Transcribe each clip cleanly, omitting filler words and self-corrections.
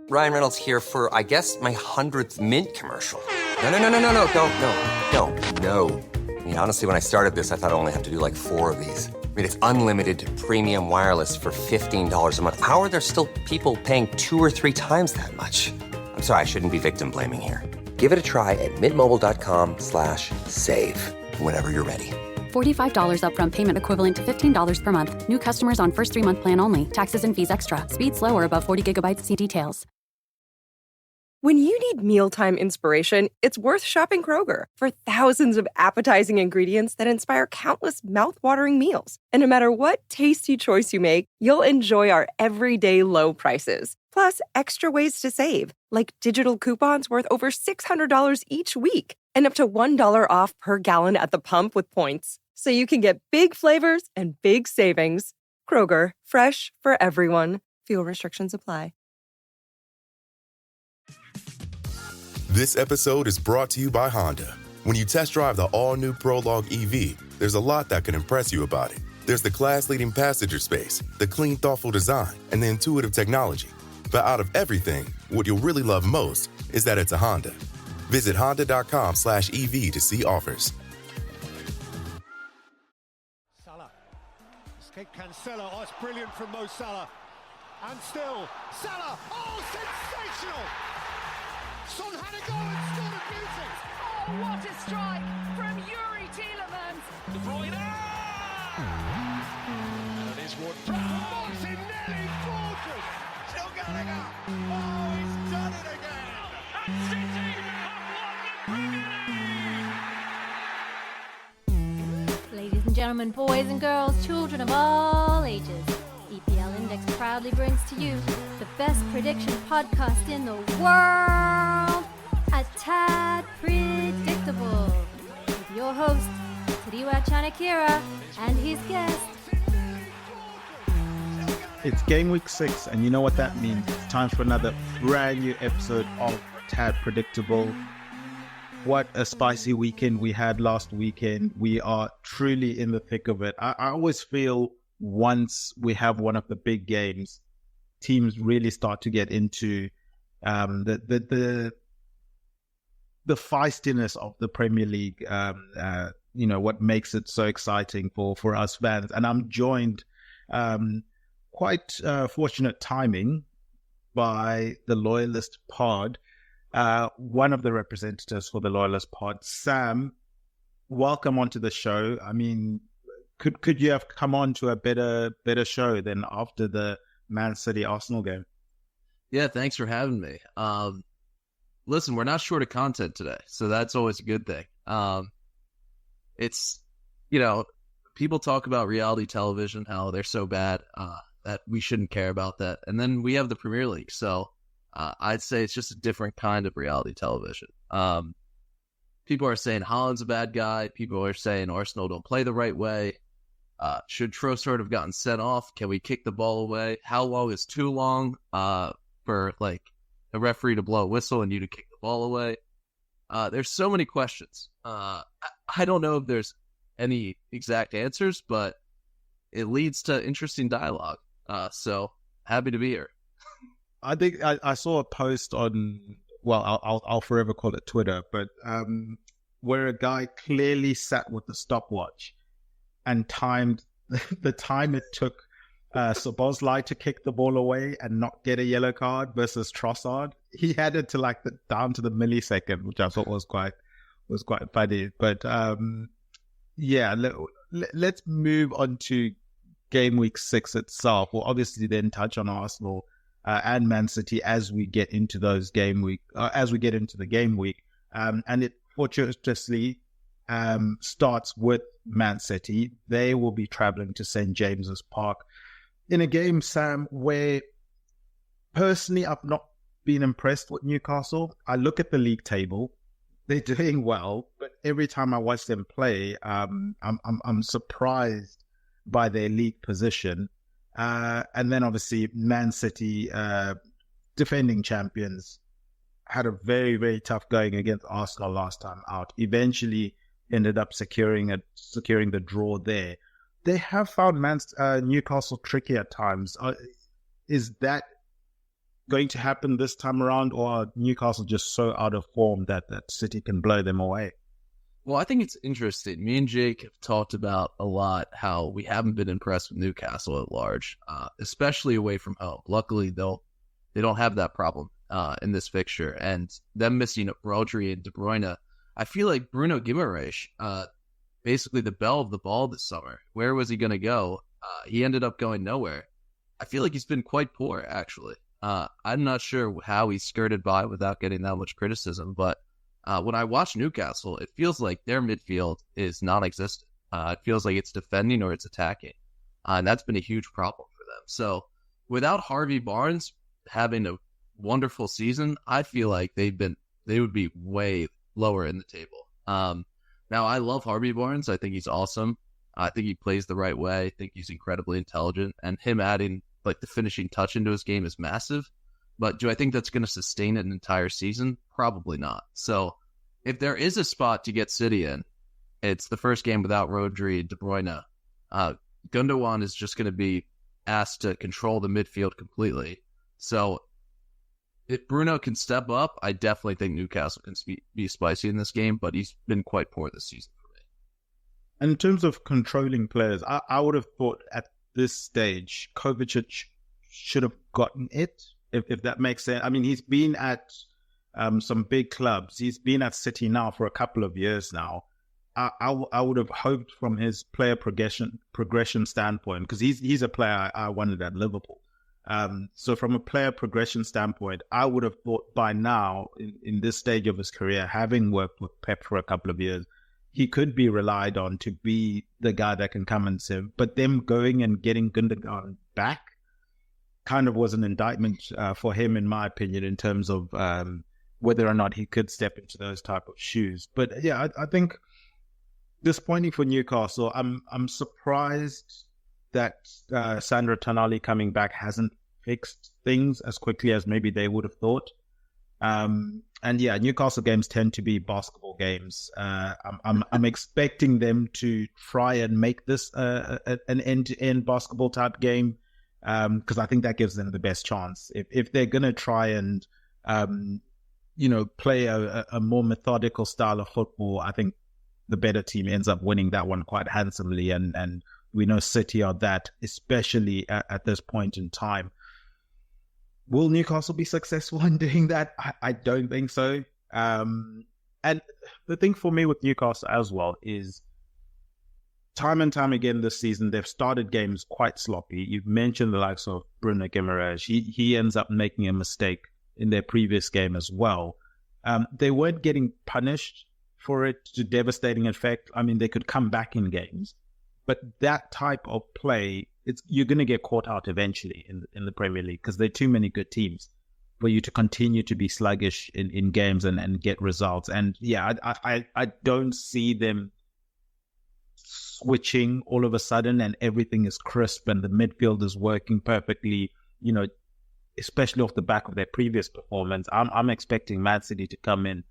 Ryan Reynolds here for, I guess, my 100th Mint commercial. No. I mean, honestly, when I started this, I thought I only have to do like 4 of these. I mean, it's unlimited premium wireless for $15 a month. How are there still people paying 2 or 3 times that much? I'm sorry, I shouldn't be victim blaming here. Give it a try at mintmobile.com/save. Whenever you're ready. $45 upfront payment equivalent to $15 per month. New customers on first 3-month plan only. Taxes and fees extra. Speed slower above 40 gigabytes. See details. When you need mealtime inspiration, it's worth shopping Kroger for thousands of appetizing ingredients that inspire countless mouthwatering meals. And no matter what tasty choice you make, you'll enjoy our everyday low prices. Plus, extra ways to save, like digital coupons worth over $600 each week and up to $1 off per gallon at the pump with points. So you can get big flavors and big savings. Kroger, fresh for everyone. Fuel restrictions apply. This episode is brought to you by Honda. When you test drive the all-new Prologue EV, there's a lot that can impress you about it. There's the class-leading passenger space, the clean, thoughtful design, and the intuitive technology. But out of everything, what you'll really love most is that it's a Honda. Visit honda.com/EV to see offers. Salah. Escape Cancelo. Oh, it's brilliant from Mo Salah. And still, Salah. Oh, sensational! Son had a go and scored a beauty. Oh, what a strike from Yuri Tielemans. De Bruyne. That is what Martinelli, gorgeous. Still going up. Oh, he's done it again. And City have won the Premier League. Ladies and gentlemen, boys and girls, children of all ages, EPL Index proudly brings to you the best prediction podcast in the world, A Tad Predictable, with your host, City Rattled and his guest. It's game week 6, and you know what that means. It's time for another brand new episode of Tad Predictable. What a spicy weekend we had last weekend. We are truly in the thick of it. I always feel once we have one of the big games, teams really start to get into the feistiness of the Premier League. What makes it so exciting for us fans. And I'm joined, quite fortunate timing, by the Loyalist Pod, one of the representatives for the Loyalist Pod. Sam, welcome onto the show. I mean, could you have come on to a better show than after the Man City Arsenal game? Yeah, thanks for having me. Listen, we're not short of content today, so that's always a good thing. It's, people talk about reality television, how they're so bad that we shouldn't care about that. And then we have the Premier League, so I'd say it's just a different kind of reality television. People are saying Haaland's a bad guy. People are saying Arsenal don't play the right way. Should Trossard have gotten sent off? Can we kick the ball away? How long is too long for like a referee to blow a whistle and you to kick the ball away? There's so many questions. I don't know if there's any exact answers, but it leads to interesting dialogue. So happy to be here. I think I saw a post on, well, I'll forever call it Twitter, but where a guy clearly sat with the stopwatch and timed the time it took Szoboszlai to kick the ball away and not get a yellow card versus Trossard. He had it to down to the millisecond, which I thought was quite funny. But let's move on to game week 6 itself. We'll obviously then touch on Arsenal and Man City as we get into the game week. And it fortuitously starts with Man City. They will be traveling to St. James's Park in a game, Sam, where personally I've not been impressed with Newcastle. I look at the league table; they're doing well, but every time I watch them play, I'm surprised by their league position. And then obviously Man City, defending champions, had a very, very tough going against Arsenal last time out. Eventually ended up securing the draw there. They have found Newcastle tricky at times. Is that going to happen this time around, or are Newcastle just so out of form that City can blow them away? Well, I think it's interesting. Me and Jake have talked about a lot how we haven't been impressed with Newcastle at large, especially away from home. Luckily, they don't have that problem in this fixture, and them missing Rodri and De Bruyne. I feel like Bruno Guimaraes, basically the belle of the ball this summer. Where was he going to go? He ended up going nowhere. I feel like he's been quite poor, actually. I'm not sure how he skirted by without getting that much criticism, but when I watch Newcastle, it feels like their midfield is non-existent. It feels like it's defending or it's attacking, and that's been a huge problem for them. So without Harvey Barnes having a wonderful season, I feel like they would be way lower in the table. Now, I love Harvey Barnes. I think he's awesome. I think he plays the right way. I think he's incredibly intelligent, and him adding like the finishing touch into his game is massive. But do I think that's going to sustain an entire season? Probably not. So if there is a spot to get City in, it's the first game without Rodri and De Bruyne. Gundogan is just going to be asked to control the midfield completely. So if Bruno can step up, I definitely think Newcastle can be spicy in this game, but he's been quite poor this season for me. And in terms of controlling players, I would have thought at this stage, Kovacic should have gotten it, if that makes sense. I mean, he's been at some big clubs. He's been at City now for a couple of years now. I would have hoped from his player progression standpoint, because he's a player I wanted at Liverpool. So from a player progression standpoint, I would have thought by now, in this stage of his career, having worked with Pep for a couple of years, he could be relied on to be the guy that can come and save. But them going and getting Gundogan back kind of was an indictment for him, in my opinion, in terms of whether or not he could step into those type of shoes. But yeah, I think disappointing for Newcastle. I'm surprised that Sandro Tonali coming back hasn't fixed things as quickly as maybe they would have thought. And yeah, Newcastle games tend to be basketball games. I'm expecting them to try and make this an end-to-end basketball type game, because I think that gives them the best chance. If they're going to try and play a more methodical style of football, I think the better team ends up winning that one quite handsomely. And we know City are that, especially at this point in time. Will Newcastle be successful in doing that? I don't think so. And the thing for me with Newcastle as well is time and time again this season, they've started games quite sloppy. You've mentioned the likes of Bruno Guimaraes. He ends up making a mistake in their previous game as well. They weren't getting punished for it to devastating effect. I mean, they could come back in games. But that type of play, you're going to get caught out eventually in the Premier League, because there are too many good teams for you to continue to be sluggish in games and get results. And yeah, I don't see them switching all of a sudden and everything is crisp and the midfield is working perfectly, especially off the back of their previous performance. I'm expecting Man City to come in,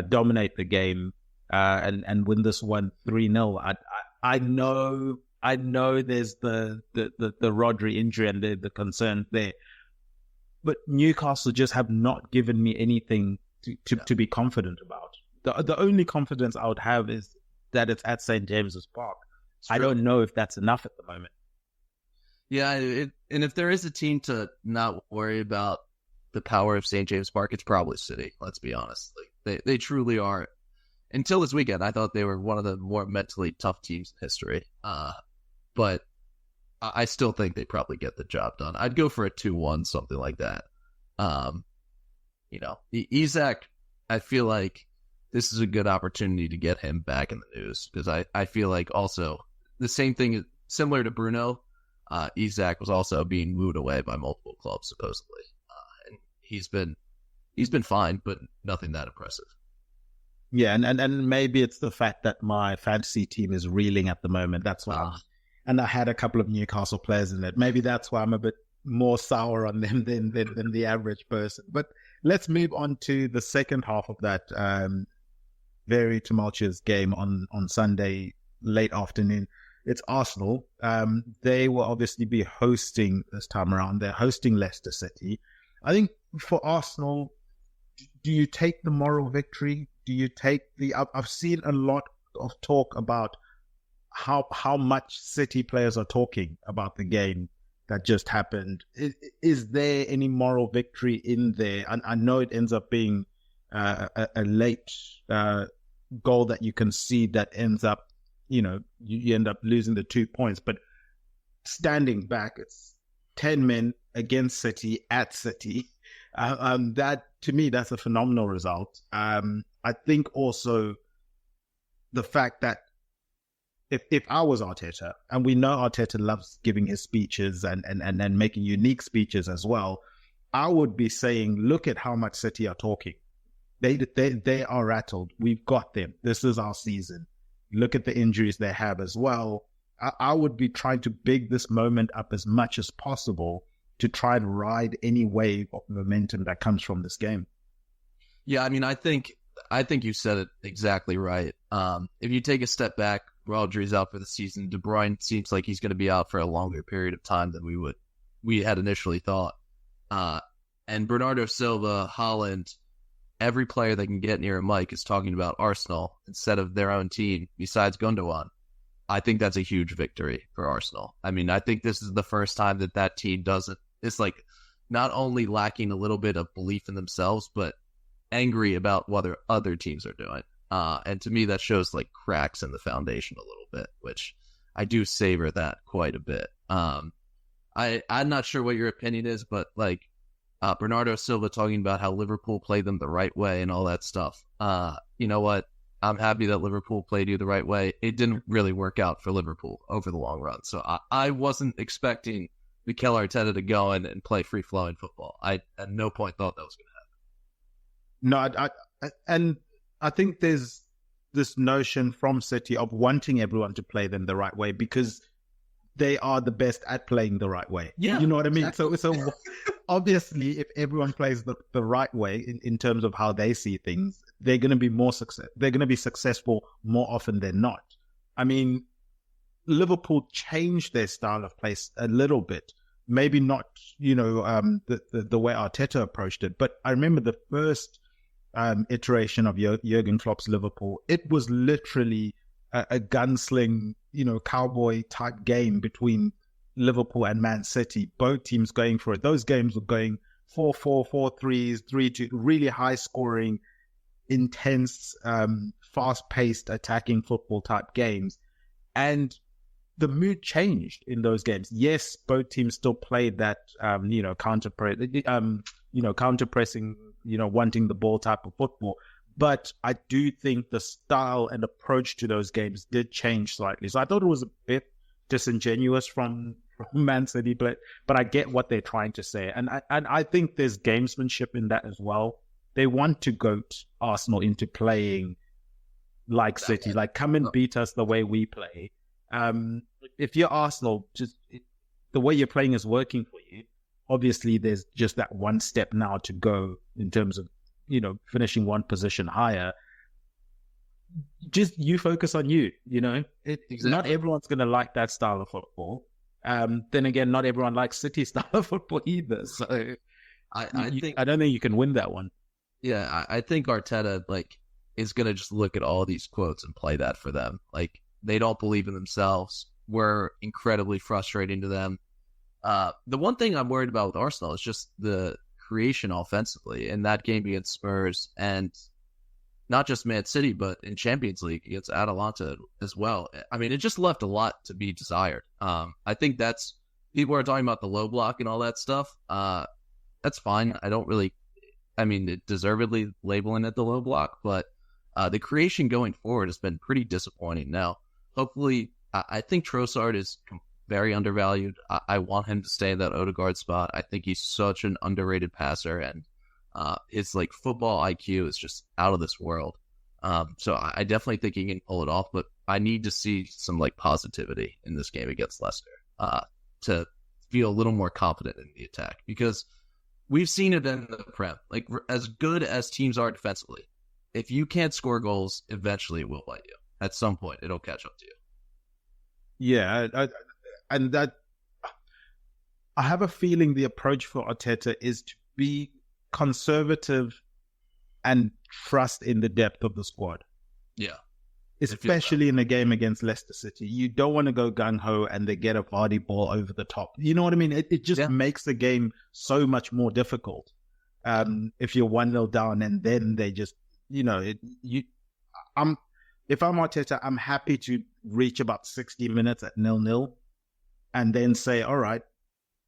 dominate the game, and win this one 3-0. I know there's the Rodri injury and the concern there, but Newcastle just have not given me anything to be confident about. The only confidence I would have is that it's at St. James's Park. I don't know if that's enough at the moment. Yeah, and if there is a team to not worry about the power of St. James Park, it's probably City. Let's be honest. Like they truly are. Until this weekend, I thought they were one of the more mentally tough teams in history. But I still think they probably get the job done. I'd go for a 2-1, something like that. Isak, I feel like this is a good opportunity to get him back in the news, because I feel like also the same thing, similar to Bruno, Isak was also being wooed away by multiple clubs, supposedly. And he's been fine, but nothing that impressive. Yeah, and maybe it's the fact that my fantasy team is reeling at the moment. That's why. And I had a couple of Newcastle players in it. Maybe that's why I'm a bit more sour on them than the average person. But let's move on to the second half of that very tumultuous game on Sunday late afternoon. It's Arsenal. They will obviously be hosting this time around. They're hosting Leicester City. I think for Arsenal, do you take the moral victory? Do you take I've seen a lot of talk about how much City players are talking about the game that just happened. Is there any moral victory in there? And I know it ends up being a late goal that you can see that ends up, you end up losing the 2 points. But standing back, it's 10 men against City at City. That, to me, that's a phenomenal result. I think also the fact that if I was Arteta, and we know Arteta loves giving his speeches and making unique speeches as well, I would be saying, look at how much City are talking. They are rattled. We've got them. This is our season. Look at the injuries they have as well. I would be trying to big this moment up as much as possible to try and ride any wave of momentum that comes from this game. Yeah, I mean, I think you said it exactly right. If you take a step back, Rodri's out for the season. De Bruyne seems like he's going to be out for a longer period of time than we had initially thought. And Bernardo Silva, Haaland, every player that can get near a mic is talking about Arsenal instead of their own team, besides Gundogan. I think that's a huge victory for Arsenal. I mean, I think this is the first time that team it's like not only lacking a little bit of belief in themselves, but angry about what other teams are doing. And to me, that shows like cracks in the foundation a little bit, which I do savor that quite a bit. I'm not sure what your opinion is, but like Bernardo Silva talking about how Liverpool played them the right way and all that stuff. You know what? I'm happy that Liverpool played you the right way. It didn't really work out for Liverpool over the long run. So I wasn't expecting Mikel Arteta to go in and play free-flowing football. I at no point thought that was going to happen. No, and I think there's this notion from City of wanting everyone to play them the right way because they are the best at playing the right way. Yeah, you know what I mean? Exactly. So obviously, if everyone plays the right way in terms of how they see things, they're going to be they're going to be successful more often than not. I mean, Liverpool changed their style of play a little bit. Maybe not, the way Arteta approached it, but I remember the first iteration of Jurgen Klopp's Liverpool. It was literally a gunsling, cowboy type game between Liverpool and Man City. Both teams going for it. Those games were going 4-4, 4-3s, 3-2, really high scoring, intense, fast-paced attacking football type games. And the mood changed in those games. Yes, both teams still played that, counter-pressing, wanting the ball type of football. But I do think the style and approach to those games did change slightly. So I thought it was a bit disingenuous from Man City, but I get what they're trying to say. And I think there's gamesmanship in that as well. They want to goat Arsenal into playing like City, like come and beat us the way we play. If you're Arsenal, just the way you're playing is working for you. Obviously, there's just that one step now to go in terms of, finishing one position higher. Just you focus on you, Exactly. Not everyone's going to like that style of football. Then again, not everyone likes City style of football either. So I don't think you can win that one. Yeah, I think Arteta is going to just look at all these quotes and play that for them. Like, they don't believe in themselves. We're incredibly frustrating to them. The one thing I'm worried about with Arsenal is just the creation offensively in that game against Spurs, and not just Man City, but in Champions League against Atalanta as well. I mean, it just left a lot to be desired. I think people are talking about the low block and all that stuff. That's fine. Deservedly labeling it the low block, but the creation going forward has been pretty disappointing. Now, hopefully, I think Trossard is very undervalued. I want him to stay in that Odegaard spot. I think he's such an underrated passer, and his football IQ is just out of this world. So I definitely think he can pull it off, but I need to see some positivity in this game against Leicester to feel a little more confident in the attack, because we've seen it in the Prem. As good as teams are defensively, if you can't score goals, eventually it will bite you. At some point, it'll catch up to you. Yeah, I have a feeling the approach for Arteta is to be conservative and trust in the depth of the squad. Yeah. Especially in a game against Leicester City. You don't want to go gung-ho and they get a Vardy ball over the top. You know what I mean? It just makes the game so much more difficult. If you're 1-0 down and then they just, if I'm Arteta, I'm happy to reach about 60 minutes at 0-0 and then say, all right,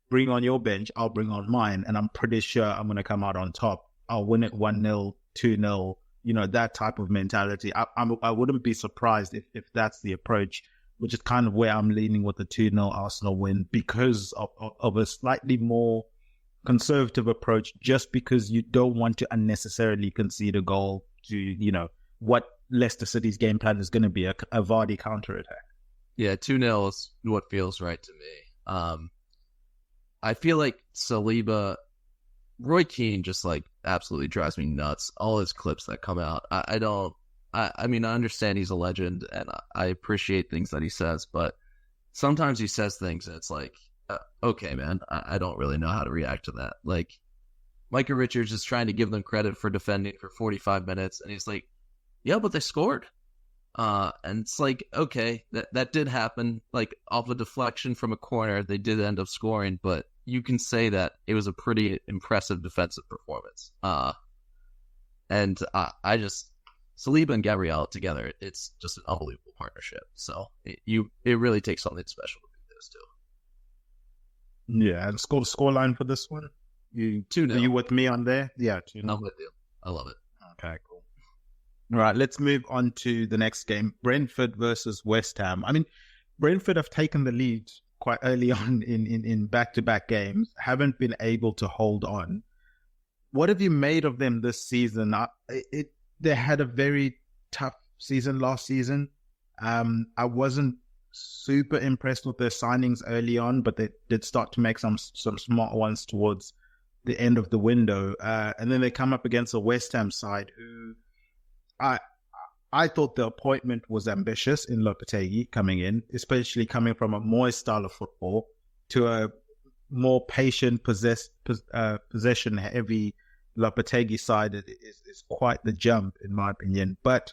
bring on your bench, I'll bring on mine, and I'm pretty sure I'm going to come out on top. I'll win it 1-0, 2-0, that type of mentality. I wouldn't be surprised if that's the approach, which is kind of where I'm leaning with the 2-0 Arsenal win because of a slightly more conservative approach, just because you don't want to unnecessarily concede a goal to, what Leicester City's game plan is going to be, a Vardy counter-attack. Yeah, 2-0 is what feels right to me. I feel like Saliba, Roy Keane just absolutely drives me nuts. All his clips that come out, I understand he's a legend and I appreciate things that he says, but sometimes he says things and it's okay, man, I don't really know how to react to that. Micah Richards is trying to give them credit for defending for 45 minutes and he's like, yeah, but they scored. And it's okay, that did happen. Off a deflection from a corner, they did end up scoring, but you can say that it was a pretty impressive defensive performance. And I just, Saliba and Gabriel together, it's just an unbelievable partnership. So it really takes something special to beat those two. Yeah, and scoreline for this one? 2-0. Are you with me on there? Yeah, 2-0. I'm with you. I love it. Okay, cool. All right, let's move on to the next game. Brentford versus West Ham. Brentford have taken the lead quite early on in back-to-back games, haven't been able to hold on. What have you made of them this season? They had a very tough season last season. I wasn't super impressed with their signings early on, but they did start to make some smart ones towards the end of the window. And then they come up against a West Ham side who I thought the appointment was ambitious in Lopetegui coming in, especially coming from a Moyes style of football to a more patient, possession-heavy Lopetegui side. Is quite the jump, in my opinion. But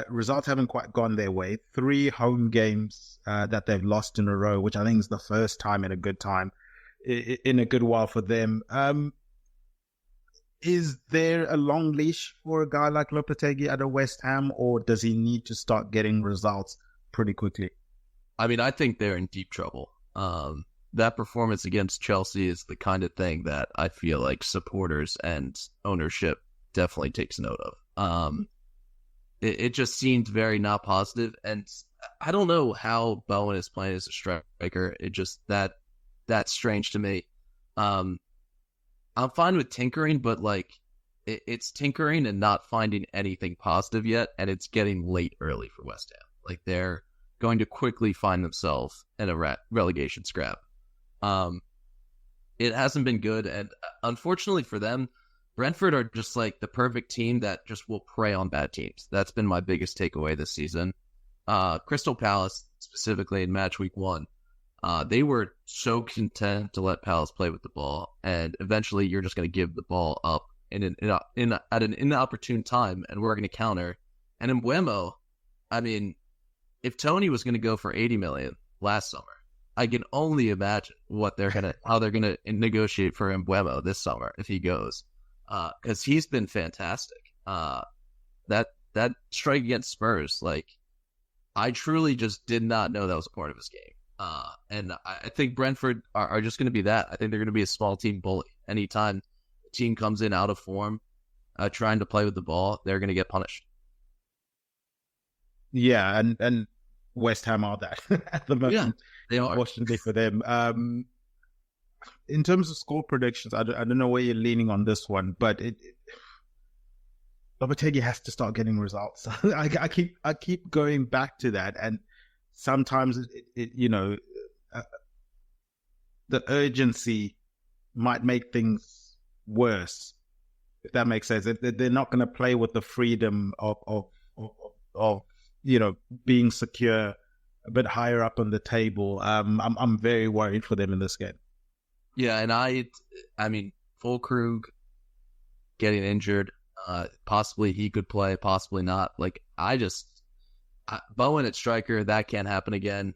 results haven't quite gone their way. 3 home games that they've lost in a row, which I think is the first time in a good while for them. Is there a long leash for a guy like Lopetegui at a West Ham, or does he need to start getting results pretty quickly? I think they're in deep trouble. That performance against Chelsea is the kind of thing that I feel like supporters and ownership definitely takes note of. It just seemed very not positive, and I don't know how Bowen is playing as a striker. It just that's strange to me. I'm fine with tinkering, but it's tinkering and not finding anything positive yet, and it's getting late early for West Ham. They're going to quickly find themselves in a relegation scrap. It hasn't been good, and unfortunately for them, Brentford are just the perfect team that just will prey on bad teams. That's been my biggest takeaway this season. Crystal Palace, specifically in match week 1, they were so content to let Palace play with the ball, and eventually you're just going to give the ball up at an inopportune time, and we're going to counter. And in Mbeumo, if Tony was going to go for 80 million last summer, I can only imagine how they're gonna negotiate for Mbeumo this summer if he goes, because he's been fantastic. That strike against Spurs, I truly just did not know that was a part of his game. And I think Brentford are just going to be that. I think they're going to be a small team bully. Anytime a team comes in out of form, trying to play with the ball, they're going to get punished. Yeah, and West Ham are that at the moment. Yeah, they are. Unfortunately for them. In terms of score predictions, I don't know where you're leaning on this one, but Lopetegui has to start getting results. I keep going back to that, and sometimes the urgency might make things worse, if that makes sense. If they're not going to play with the freedom of being secure a bit higher up on the table, I'm very worried for them in this game. Yeah, and I mean, Fulkrug getting injured. Possibly he could play, possibly not. Like, Bowen at striker, that can't happen again.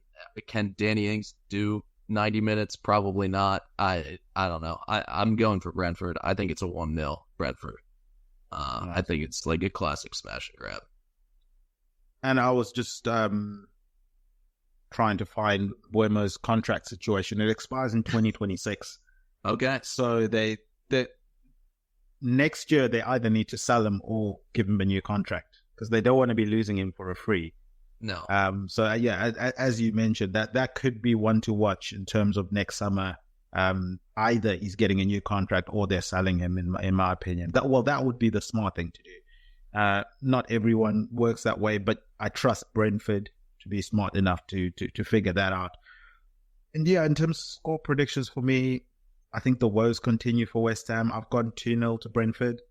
Can Danny Ings do 90 minutes? Probably not. I don't know. I'm going for Brentford. I think it's a 1-0 Brentford. I think it's like a classic smash and grab. And I was just trying to find Buemo's contract situation. It expires in 2026. Okay. So they next year they either need to sell him or give him a new contract because they don't want to be losing him for a free. No. So yeah, as you mentioned, that could be one to watch in terms of next summer. Either he's getting a new contract or they're selling him. In my opinion, that would be the smart thing to do. Not everyone works that way, but I trust Brentford to be smart enough to figure that out. And yeah, in terms of score predictions for me, I think the woes continue for West Ham. I've gone 2-0 to Brentford.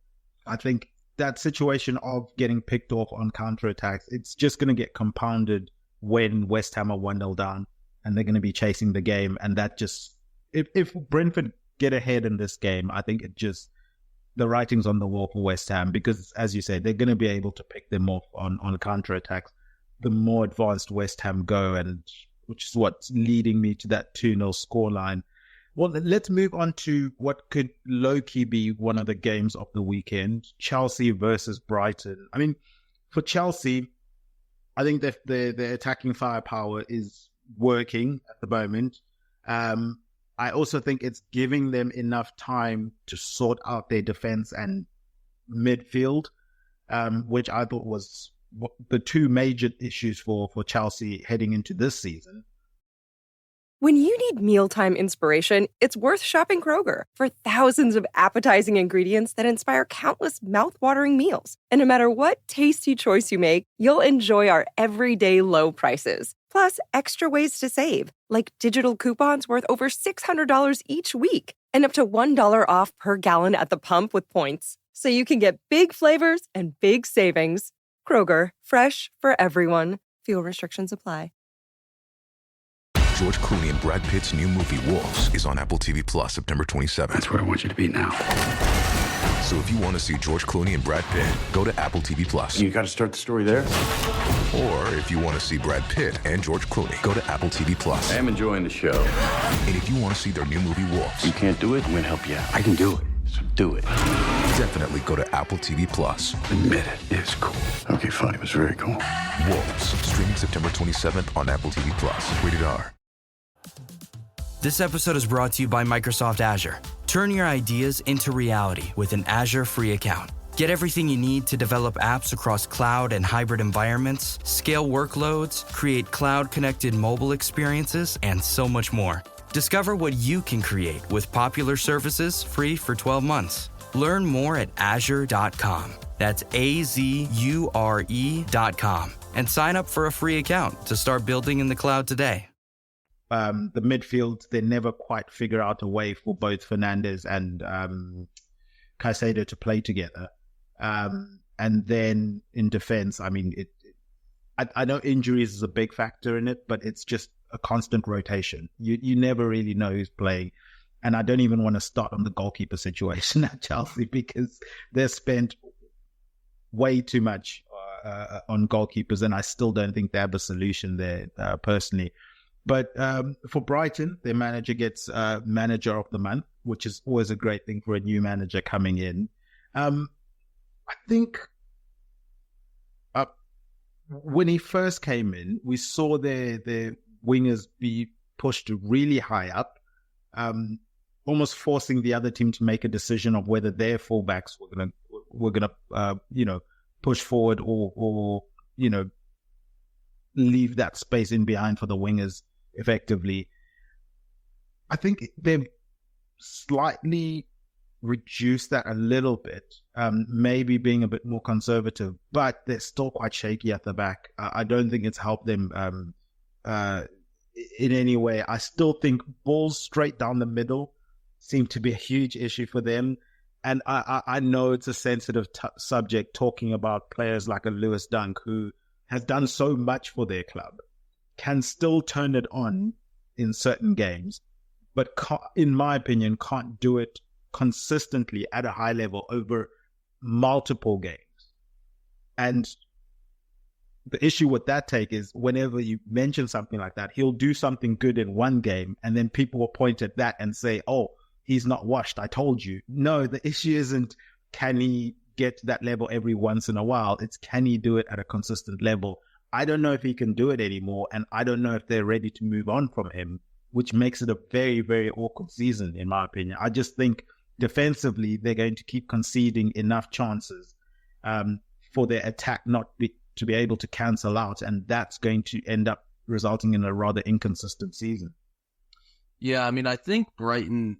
I think that situation of getting picked off on counterattacks, it's just going to get compounded when West Ham are 1-0 down and they're going to be chasing the game. And that just, if Brentford get ahead in this game, I think the writing's on the wall for West Ham because, as you say, they're going to be able to pick them off on counterattacks. The more advanced West Ham go, and which is what's leading me to that 2-0 scoreline. Well, let's move on to what could low-key be one of the games of the weekend, Chelsea versus Brighton. I mean, for Chelsea, I think that the attacking firepower is working at the moment. I also think it's giving them enough time to sort out their defense and midfield, which I thought was the two major issues for Chelsea heading into this season. When you need mealtime inspiration, it's worth shopping Kroger for thousands of appetizing ingredients that inspire countless mouth-watering meals. And no matter what tasty choice you make, you'll enjoy our everyday low prices. Plus, extra ways to save, like digital coupons worth over $600 each week and up to $1 off per gallon at the pump with points. So you can get big flavors and big savings. Kroger, fresh for everyone. Fuel restrictions apply. George Clooney and Brad Pitt's new movie, Wolves, is on Apple TV Plus September 27th. That's where I want you to be now. So if you want to see George Clooney and Brad Pitt, go to Apple TV Plus. You got to start the story there. Or if you want to see Brad Pitt and George Clooney, go to Apple TV Plus. I am enjoying the show. And if you want to see their new movie, Wolves. You can't do it, I'm going to help you out. I can do it, so do it. Definitely go to Apple TV Plus. Admit it, it's cool. Okay, fine, it was very cool. Wolves, streaming September 27th on Apple TV Plus. Rated R. This episode is brought to you by Microsoft Azure. Turn your ideas into reality with an Azure free account. Get everything you need to develop apps across cloud and hybrid environments, scale workloads, create cloud-connected mobile experiences, and so much more. Discover what you can create with popular services free for 12 months. Learn more at azure.com. That's AZURE.com. And sign up for a free account to start building in the cloud today. The midfield, they never quite figure out a way for both Fernandes and Caicedo to play together. And then in defense, I mean, I know injuries is a big factor in it, but it's just a constant rotation. You never really know who's playing. And I don't even want to start on the goalkeeper situation at Chelsea because they've spent way too much on goalkeepers, and I still don't think they have a solution there personally. But for Brighton, their manager gets manager of the month, which is always a great thing for a new manager coming in. I think when he first came in, we saw their wingers be pushed really high up, almost forcing the other team to make a decision of whether their fullbacks were gonna push forward or leave that space in behind for the wingers effectively. I think they've slightly reduced that a little bit, maybe being a bit more conservative, but they're still quite shaky at the back. I don't think it's helped them in any way. I still think balls straight down the middle seem to be a huge issue for them. And I know it's a sensitive subject talking about players like a Lewis Dunk, who has done so much for their club, can still turn it on in certain games, but in my opinion, can't do it consistently at a high level over multiple games. And the issue with that take is whenever you mention something like that, he'll do something good in one game and then people will point at that and say, oh, he's not washed. I told you. No, the issue isn't can he get to that level every once in a while. It's can he do it at a consistent level. I don't know if he can do it anymore. And I don't know if they're ready to move on from him, which makes it a very, very awkward season, in my opinion. I just think defensively, they're going to keep conceding enough chances for their attack to be able to cancel out. And that's going to end up resulting in a rather inconsistent season. Yeah, I mean, I think Brighton,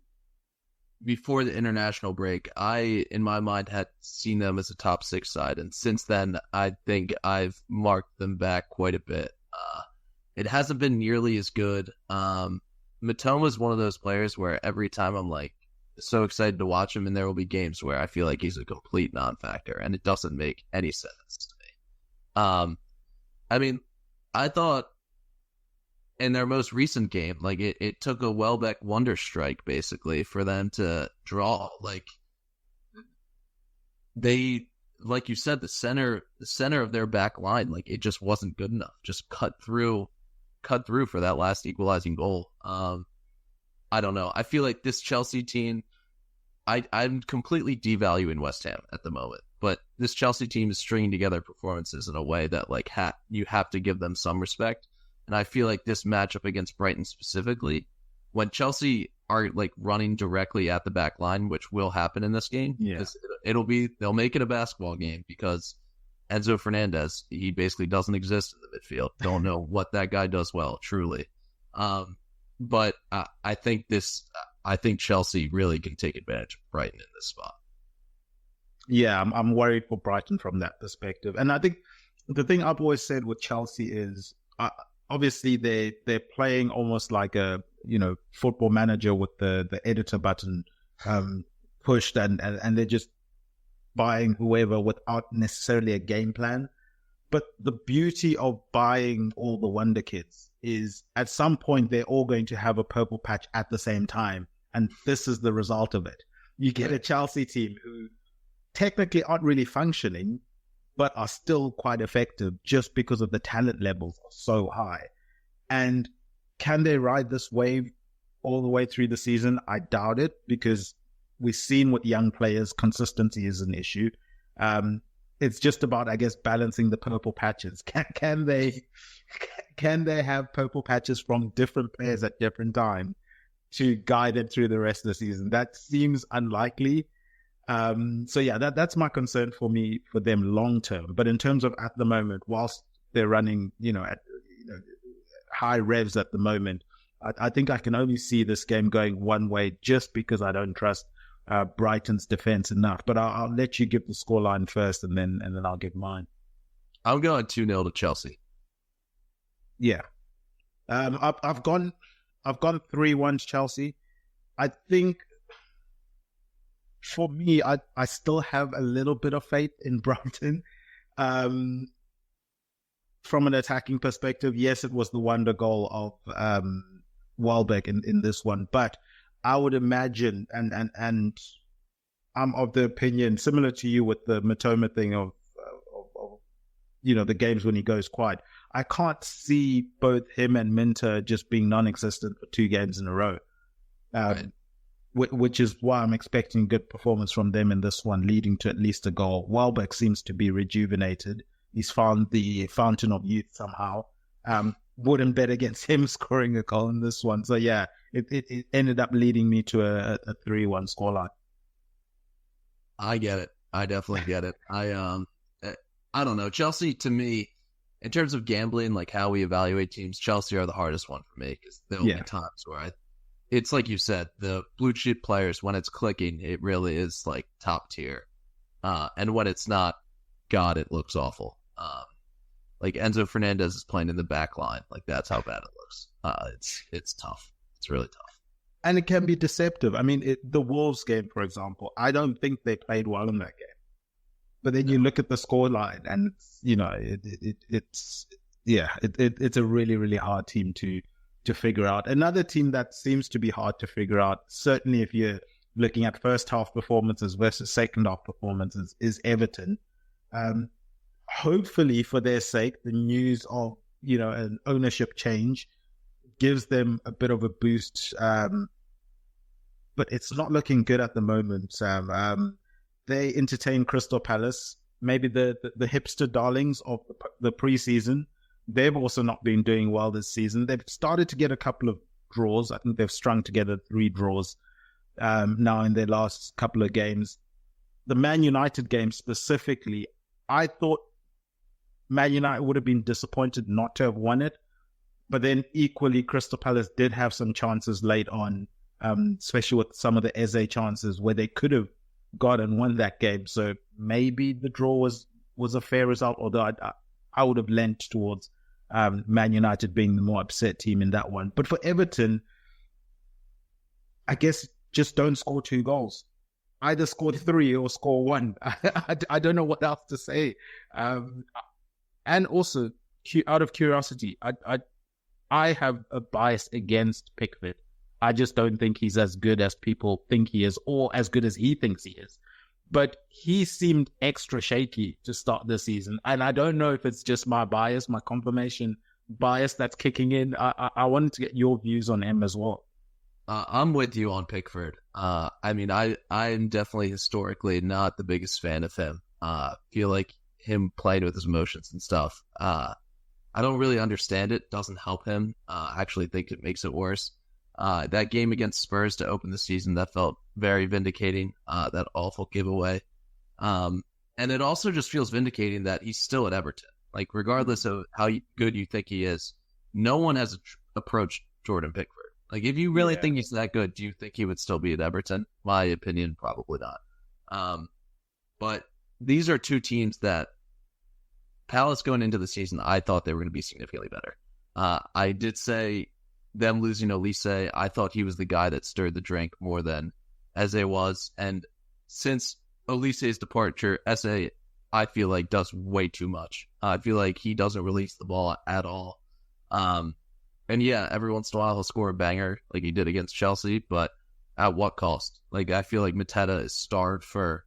before the international break, in my mind, had seen them as a top 6 side. And since then, I think I've marked them back quite a bit. It hasn't been nearly as good. Matoma is one of those players where every time I'm like so excited to watch him, and there will be games where I feel like he's a complete non-factor, and it doesn't make any sense to me. I mean, I thought in their most recent game, like it took a Welbeck wonder strike basically for them to draw. Like they, like you said, the center of their back line, like it just wasn't good enough. Just cut through for that last equalizing goal. I don't know. I feel like this Chelsea team, I'm completely devaluing West Ham at the moment, but this Chelsea team is stringing together performances in a way that like you have to give them some respect. And I feel like this matchup against Brighton specifically, when Chelsea are like running directly at the back line, which will happen in this game, they'll make it a basketball game because Enzo Fernandez, he basically doesn't exist in the midfield. Don't know what that guy does well, truly. But I think Chelsea really can take advantage of Brighton in this spot. Yeah, I'm worried for Brighton from that perspective. And I think the thing I've always said with Chelsea is obviously they're playing almost like a football manager with the editor button pushed, and they're just buying whoever without necessarily a game plan. But the beauty of buying all the wonder kids is at some point they're all going to have a purple patch at the same time. And this is the result of it. You get a Chelsea team who technically aren't really functioning, but are still quite effective just because of the talent levels are so high. And can they ride this wave all the way through the season? I doubt it, because we've seen with young players, consistency is an issue. It's just about, I guess, balancing the purple patches. Can they have purple patches from different players at different times to guide them through the rest of the season? That seems unlikely. So yeah, that's my concern for them long term. But in terms of at the moment, whilst they're running, at high revs at the moment, I think I can only see this game going one way just because I don't trust Brighton's defense enough. But I'll let you give the scoreline first, and then I'll give mine. I'm going 2-0 to Chelsea. Yeah, I've gone 3-1 to Chelsea. I think for me, I still have a little bit of faith in Brighton. From an attacking perspective, yes, it was the wonder goal of Welbeck in this one, but I would imagine, and I'm of the opinion, similar to you with the Matoma thing of the games when he goes quiet. I can't see both him and Minter just being non-existent for 2 games in a row, right. Which is why I'm expecting good performance from them in this one, leading to at least a goal. Welbeck seems to be rejuvenated. He's found the fountain of youth somehow. Wouldn't bet against him scoring a goal in this one. So yeah, it ended up leading me to a 3-1 scoreline. I get it. I definitely get it. I don't know. Chelsea, to me, in terms of gambling, like how we evaluate teams, Chelsea are the hardest one for me, because there'll be times where it's like you said, the blue chip players, when it's clicking, it really is like top tier. And when it's not, God, it looks awful. Like Enzo Fernandez is playing in the back line. Like that's how bad it looks. It's tough. It's really tough. And it can be deceptive. I mean, the Wolves game, for example, I don't think they played well in that game. But then you look at the scoreline, and it's a really, really hard team to figure out. Another team that seems to be hard to figure out, certainly if you're looking at first half performances versus second half performances, is Everton. Hopefully, for their sake, the news of an ownership change gives them a bit of a boost. But it's not looking good at the moment, Sam. They entertain Crystal Palace, maybe the hipster darlings of the preseason. They've also not been doing well this season. They've started to get a couple of draws. I think they've strung together 3 draws now in their last couple of games. The Man United game specifically, I thought Man United would have been disappointed not to have won it. But then equally, Crystal Palace did have some chances late on, especially with some of the Eze chances where they could have got and won that game. So maybe the draw was a fair result, although I would have lent towards Man United being the more upset team in that one. But for Everton, I guess just don't score 2 goals. Either score 3 or score 1. I don't know what else to say. And also, out of curiosity, I have a bias against Pickford. I just don't think he's as good as people think he is, or as good as he thinks he is. But he seemed extra shaky to start the season. And I don't know if it's just my bias, my confirmation bias that's kicking in. I wanted to get your views on him as well. I'm with you on Pickford. I'm definitely historically not the biggest fan of him. Feel like him playing with his emotions and stuff. I don't really understand it. Doesn't help him. I actually think it makes it worse. That game against Spurs to open the season, that felt very vindicating, that awful giveaway. And it also just feels vindicating that he's still at Everton. Like, regardless of how good you think he is, no one has approached Jordan Pickford. Like, if you really think he's that good, do you think he would still be at Everton? My opinion, probably not. But these are 2 teams that Palace going into the season, I thought they were going to be significantly better. I did say them losing Elise, I thought he was the guy that stirred the drink more than Eze was. And since Elise's departure, Eze, I feel like, does way too much. I feel like he doesn't release the ball at all. And yeah, every once in a while he'll score a banger like he did against Chelsea, but at what cost? Like, I feel like Mateta is starved for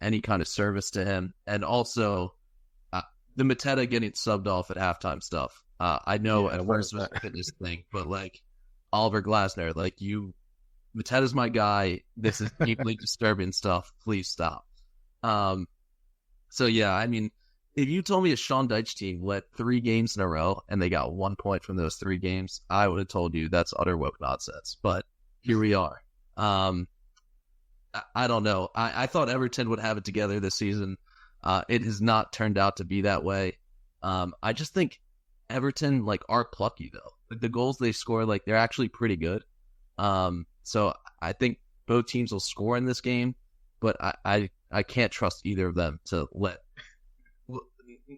any kind of service to him. And also, the Mateta getting subbed off at halftime stuff. I know at first it was a fitness thing, but like Oliver Glasner, like Mateta's my guy. This is deeply disturbing stuff. Please stop. So yeah, I mean, if you told me a Sean Dyche team led 3 games in a row and they got 1 point from those 3 games, I would have told you that's utter woke nonsense. But here we are. I don't know. I thought Everton would have it together this season. It has not turned out to be that way. I just think Everton are plucky though. Like, the goals they score, they're actually pretty good. So I think both teams will score in this game, but I can't trust either of them to let.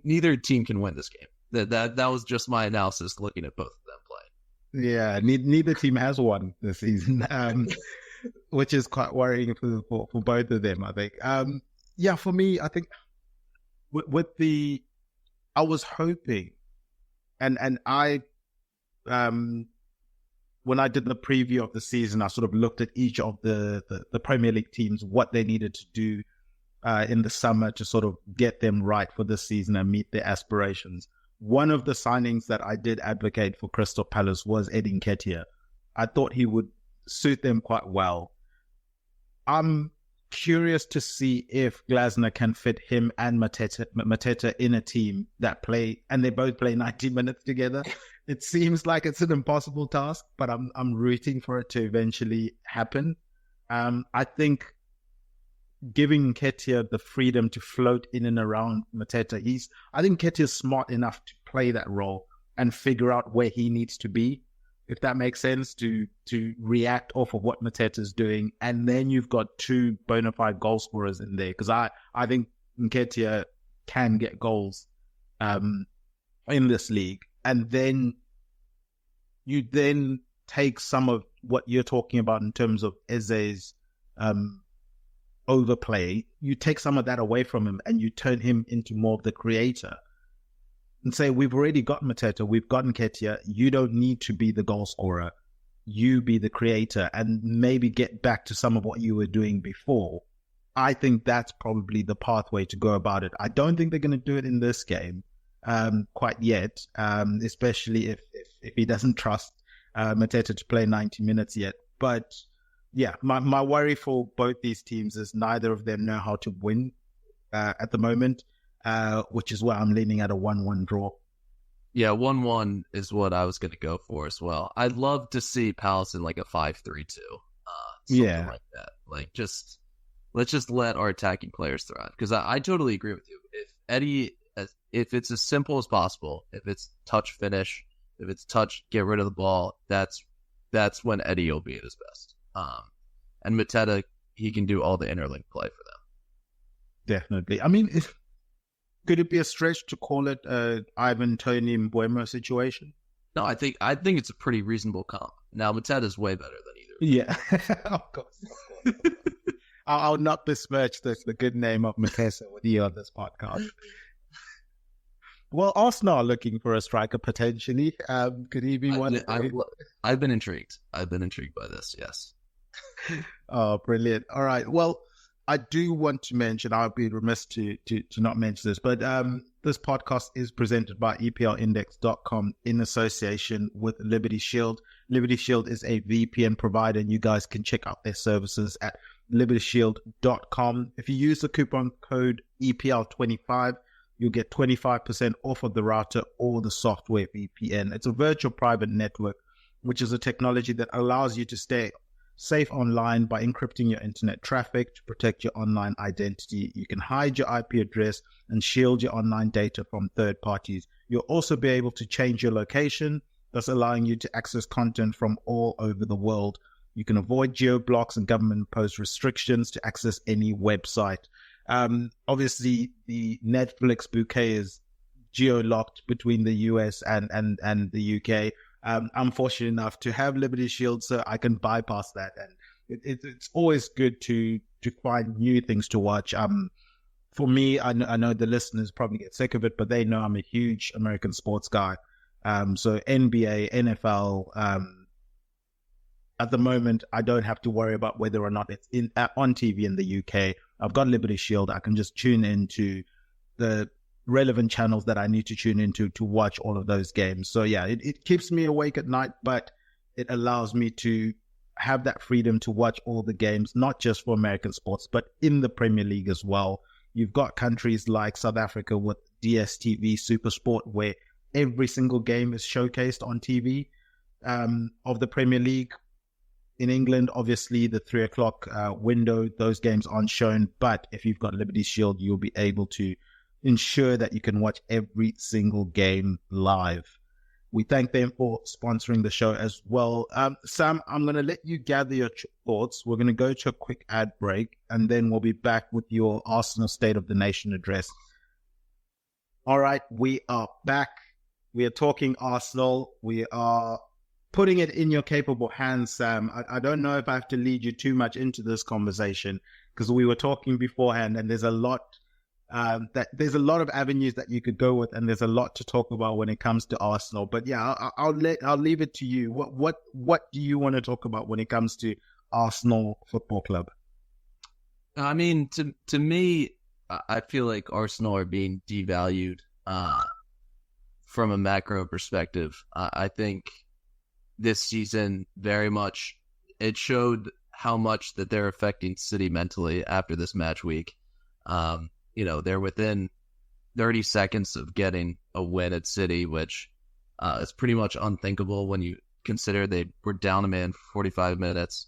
Neither team can win this game. That was just my analysis looking at both of them play. Yeah, neither team has won this season, which is quite worrying for both of them, I think. For me, I think I was hoping, and I, when I did the preview of the season, I sort of looked at each of the Premier League teams, what they needed to do in the summer to sort of get them right for this season and meet their aspirations. One of the signings that I did advocate for Crystal Palace was Eddie Nketiah. I thought he would suit them quite well. I'm curious to see if Glasner can fit him and Mateta in a team that play, and they both play 90 minutes together. It seems like it's an impossible task, but I'm rooting for it to eventually happen. I think giving Nketiah the freedom to float in and around Mateta, I think Nketiah is smart enough to play that role and figure out where he needs to be, if that makes sense, to react off of what Mateta is doing. And then you've got 2 bona fide goal scorers in there, because I think Nketiah can get goals in this league. And then you then take some of what you're talking about in terms of Eze's overplay, you take some of that away from him and you turn him into more of the creator and say, we've already got Mateta, we've got Nketiah, you don't need to be the goal scorer. you be the creator and maybe get back to some of what you were doing before. I think that's probably the pathway to go about it. I don't think they're going to do it in this game quite yet, especially if he doesn't trust Mateta to play 90 minutes yet. But yeah, my worry for both these teams is neither of them know how to win at the moment, which is why I'm leaning at a 1-1 draw. Yeah, 1-1 is what I was going to go for as well. I'd love to see Palace in like a 5-3-2, something like that. Like, let's just let our attacking players thrive. Because I totally agree with you. If Eddie, if it's as simple as possible, if it's touch finish, if it's touch get rid of the ball, that's when Eddie will be at his best. And Mateta, he can do all the interlink play for them. Definitely. I mean, could it be a stretch to call it a Ivan Toney Mbeumo situation? No, I think it's a pretty reasonable comp. Now, Mateta's way better than either. Yeah, of course. I'll not besmirch the good name of Mateta with you on this podcast. Well, Arsenal are looking for a striker potentially. Could he be one? I've been intrigued. I've been intrigued by this, yes. Oh, brilliant. All right. Well, I do want to mention, I'll be remiss to not mention this, but this podcast is presented by EPLindex.com in association with Liberty Shield. Liberty Shield is a VPN provider, and you guys can check out their services at libertyshield.com. If you use the coupon code EPL25, you'll get 25% off of the router or the software VPN. It's a virtual private network, which is a technology that allows you to stay safe online by encrypting your internet traffic to protect your online identity. You can hide your IP address and shield your online data from third parties. You'll also be able to change your location, thus allowing you to access content from all over the world. You can avoid geo-blocks and government-imposed restrictions to access any website. Obviously, the Netflix bouquet is geo-locked between the US and the UK. I'm fortunate enough to have Liberty Shield, so I can bypass that. And it's always good to find new things to watch. For me, I know the listeners probably get sick of it, but they know I'm a huge American sports guy. So NBA, NFL, at the moment, I don't have to worry about whether or not it's on TV in the UK. I've got Liberty Shield. I can just tune into the relevant channels that I need to tune into to watch all of those games. So yeah, it keeps me awake at night, but it allows me to have that freedom to watch all the games, not just for American sports, but in the Premier League as well. You've got countries like South Africa with DStv Supersport, where every single game is showcased on TV of the Premier League. In England, obviously, the 3 o'clock window, those games aren't shown. But if you've got Liberty Shield, you'll be able to ensure that you can watch every single game live. We thank them for sponsoring the show as well. Sam, I'm going to let you gather your thoughts. We're going to go to a quick ad break, and then we'll be back with your Arsenal State of the Nation address. All right, we are back. We are talking Arsenal. We are putting it in your capable hands, Sam. I don't know if I have to lead you too much into this conversation, because we were talking beforehand, and there's a lot of avenues that you could go with, and there's a lot to talk about when it comes to Arsenal. But yeah, I'll leave it to you. What do you want to talk about when it comes to Arsenal Football Club? I mean, to me, I feel like Arsenal are being devalued from a macro perspective. I think this season very much it showed how much that they're affecting City mentally after this match week. They're within 30 seconds of getting a win at City, which is pretty much unthinkable when you consider they were down a man for 45 minutes.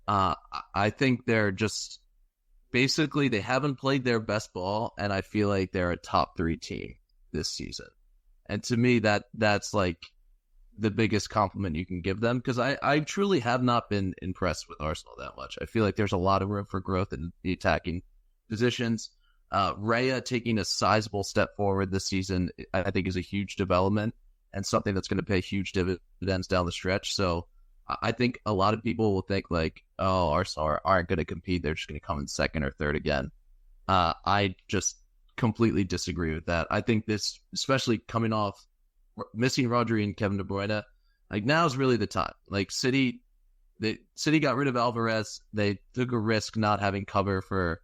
I think they're just basically they haven't played their best ball, and I feel like they're a top 3 team this season. And to me, that's like the biggest compliment you can give them, because I truly have not been impressed with Arsenal that much. I feel like there's a lot of room for growth in the attacking positions. Raya taking a sizable step forward this season, I think, is a huge development and something that's going to pay huge dividends down the stretch. So I think a lot of people will think like, oh, Arsenal aren't going to compete. They're just going to come in second or third again. I just completely disagree with that. I think this, especially coming off missing Rodri and Kevin De Bruyne, Like, now's really the time. Like, City got rid of Alvarez. They took a risk not having cover for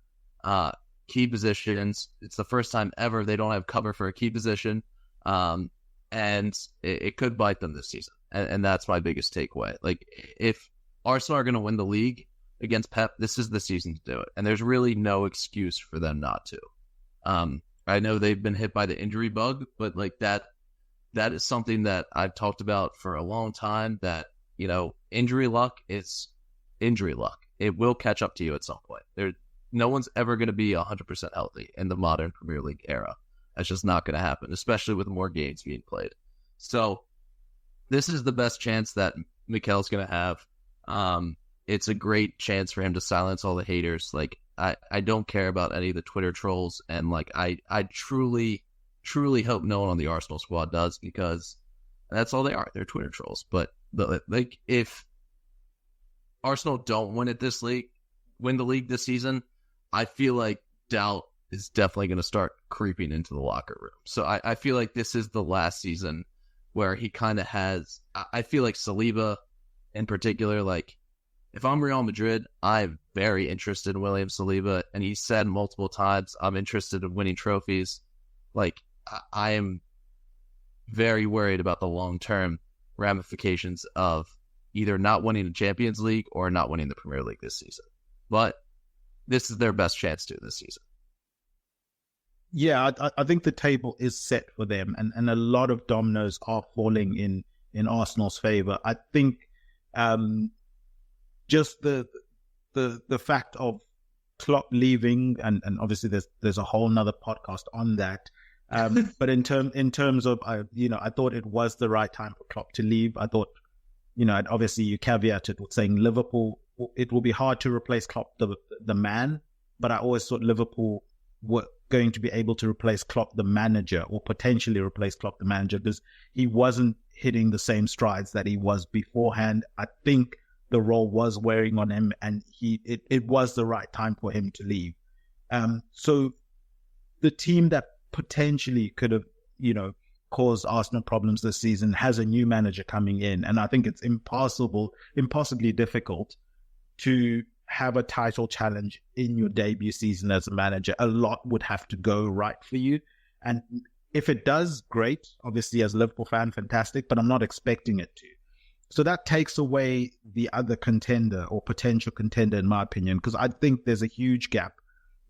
key positions. It's the first time ever they don't have cover for a key position. And it could bite them this season. And that's my biggest takeaway. Like, if Arsenal are going to win the league against Pep, this is the season to do it. And there's really no excuse for them not to. I know they've been hit by the injury bug, but like that is something that I've talked about for a long time, that, you know, injury luck is injury luck. It will catch up to you at some point. No one's ever going to be 100% healthy in the modern Premier League era. That's just not going to happen, especially with more games being played. So this is the best chance that Mikel's going to have. It's a great chance for him to silence all the haters. Like, I don't care about any of the Twitter trolls, and like I truly hope no one on the Arsenal squad does, because that's all they are. They're Twitter trolls. But like, if Arsenal don't win the league this season, I feel like doubt is definitely going to start creeping into the locker room. So I feel like this is the last season where he kind of has. I feel like Saliba in particular, like, if I'm Real Madrid, I'm very interested in William Saliba, and he said multiple times, I'm interested in winning trophies. Like, I am very worried about the long-term ramifications of either not winning the Champions League or not winning the Premier League this season. But this is their best chance to this season. Yeah, I think the table is set for them, and a lot of dominoes are falling in Arsenal's favor. I think just the fact of Klopp leaving, and obviously there's a whole nother podcast on that. But in terms of, I thought it was the right time for Klopp to leave. I thought, obviously you caveated with saying Liverpool, it will be hard to replace Klopp the man, but I always thought Liverpool were going to be able to replace Klopp the manager, or potentially replace Klopp the manager, because he wasn't hitting the same strides that he was beforehand. I think the role was wearing on him, and it was the right time for him to leave. So the team that potentially could have, caused Arsenal problems this season has a new manager coming in, and I think it's impossibly difficult to have a title challenge in your debut season as a manager. A lot would have to go right for you, and if it does, great. Obviously, as a Liverpool fan, fantastic, but I'm not expecting it to. So that takes away the other contender, or potential contender, in my opinion, because I think there's a huge gap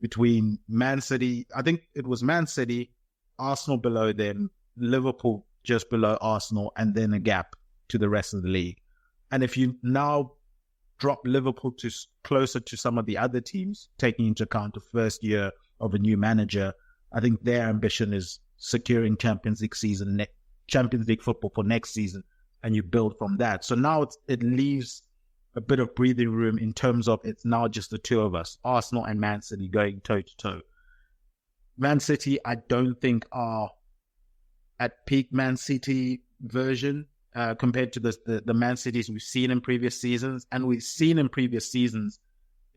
between Man City. I think it was Man City, Arsenal below them, Liverpool just below Arsenal, and then a gap to the rest of the league. And if you now drop Liverpool to closer to some of the other teams, taking into account the first year of a new manager, I think their ambition is securing Champions League football for next season, and you build from that. So now it leaves a bit of breathing room in terms of it's now just the two of us, Arsenal and Man City, going toe to toe. Man City, I don't think are at peak Man City version compared to the Man Cities we've seen in previous seasons. And we've seen in previous seasons,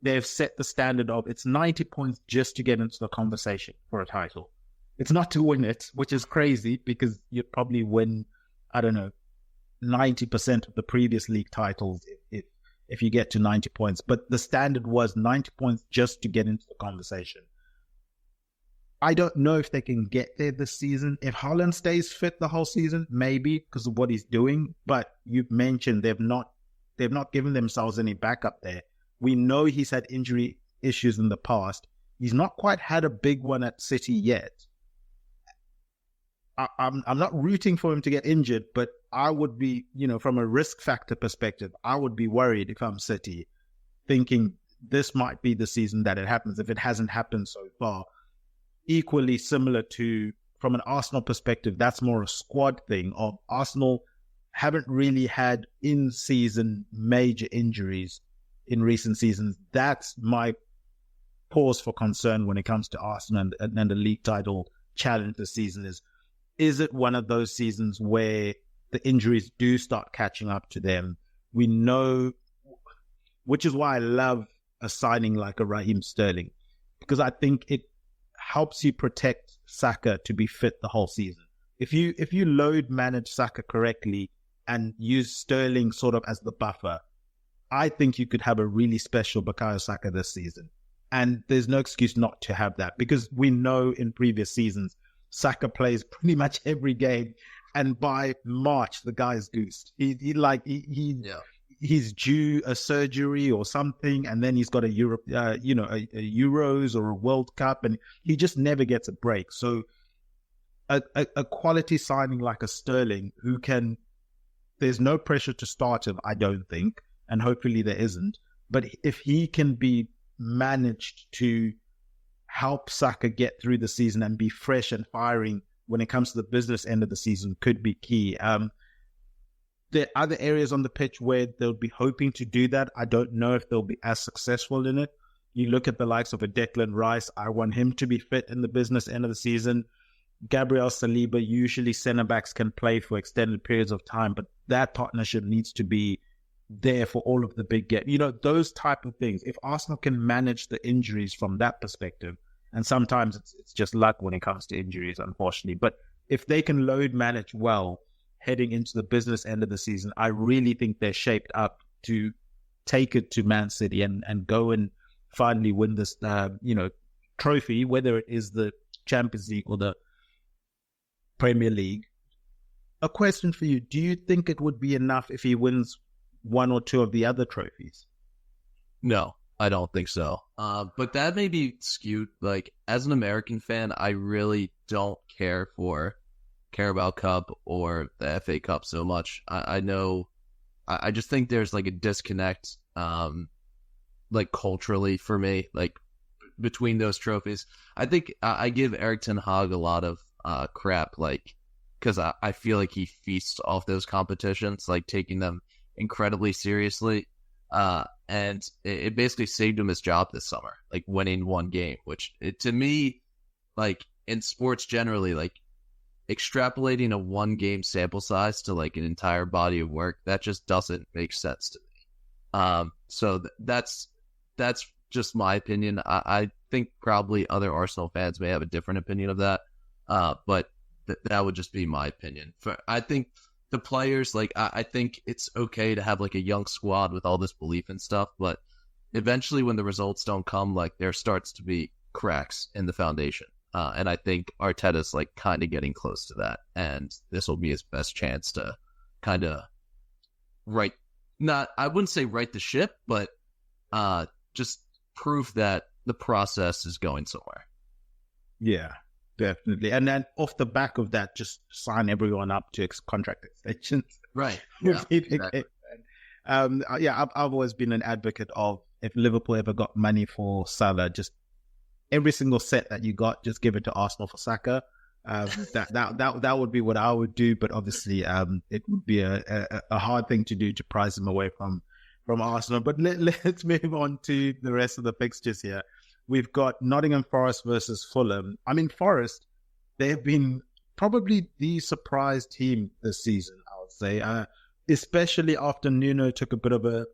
they've set the standard of it's 90 points just to get into the conversation for a title. It's not to win it, which is crazy, because you'd probably win, 90% of the previous league titles if you get to 90 points. But the standard was 90 points just to get into the conversation. I don't know if they can get there this season. If Haaland stays fit the whole season, maybe, because of what he's doing. But you've mentioned they've not given themselves any backup there. We know he's had injury issues in the past. He's not quite had a big one at City yet. I'm not rooting for him to get injured, but I would be, from a risk factor perspective, I would be worried if I'm City, thinking this might be the season that it happens if it hasn't happened so far. Equally similar to, from an Arsenal perspective, that's more a squad thing of Arsenal haven't really had in-season major injuries in recent seasons. That's my pause for concern when it comes to Arsenal and the league title challenge this season is it one of those seasons where the injuries do start catching up to them? We know, which is why I love a signing like a Raheem Sterling, because I think it helps you protect Saka to be fit the whole season. If you load manage Saka correctly, and use Sterling sort of as the buffer, I think you could have a really special Bukayo Saka this season. And there's no excuse not to have that, because we know in previous seasons, Saka plays pretty much every game. And by March, the guy's goosed. He's due a surgery or something, and then he's got a Euros or a World Cup, and he just never gets a break. So a quality signing like a Sterling, who can, there's no pressure to start him, I don't think, and hopefully there isn't. But if he can be managed to help Saka get through the season and be fresh and firing when it comes to the business end of the season, could be key. There are other areas on the pitch where they'll be hoping to do that. I don't know if they'll be as successful in it. You look at the likes of a Declan Rice. I want him to be fit in the business end of the season. Gabriel Saliba, usually centre-backs can play for extended periods of time, but that partnership needs to be there for all of the big games. Those type of things. If Arsenal can manage the injuries from that perspective, and sometimes it's just luck when it comes to injuries, unfortunately, but if they can load manage well heading into the business end of the season, I really think they're shaped up to take it to Man City and go and finally win this, trophy, whether it is the Champions League or the Premier League. A question for you: do you think it would be enough if he wins one or two of the other trophies? No, I don't think so. But that may be skewed. Like, as an American fan, I really don't care for Carabao Cup or the FA Cup so much. I know, I just think there's like a disconnect, like culturally for me, like between those trophies. I think I give Erik ten Hag a lot of crap, like, because I feel like he feasts off those competitions, like taking them incredibly seriously. And it basically saved him his job this summer, like winning one game, which to me, like in sports generally, like extrapolating a one game sample size to like an entire body of work, that just doesn't make sense to me. So that's just my opinion. I think probably other Arsenal fans may have a different opinion of that. But that would just be my opinion. I think the players, like, I think it's okay to have like a young squad with all this belief and stuff, but eventually when the results don't come, like, there starts to be cracks in the foundation. And I think Arteta's like kind of getting close to that, and this will be his best chance to kind of I wouldn't say right the ship, but just prove that the process is going somewhere. Yeah, definitely. And then off the back of that, just sign everyone up to contract extensions. Right. Yeah, exactly. I've always been an advocate of, if Liverpool ever got money for Salah, just every single set that you got, just give it to Arsenal for Saka. That would be what I would do, but obviously it would be a hard thing to do to prize him away from Arsenal. But let's move on to the rest of the fixtures here. We've got Nottingham Forest versus Fulham. I mean, Forest, they have been probably the surprise team this season, I would say, especially after Nuno took a bit of a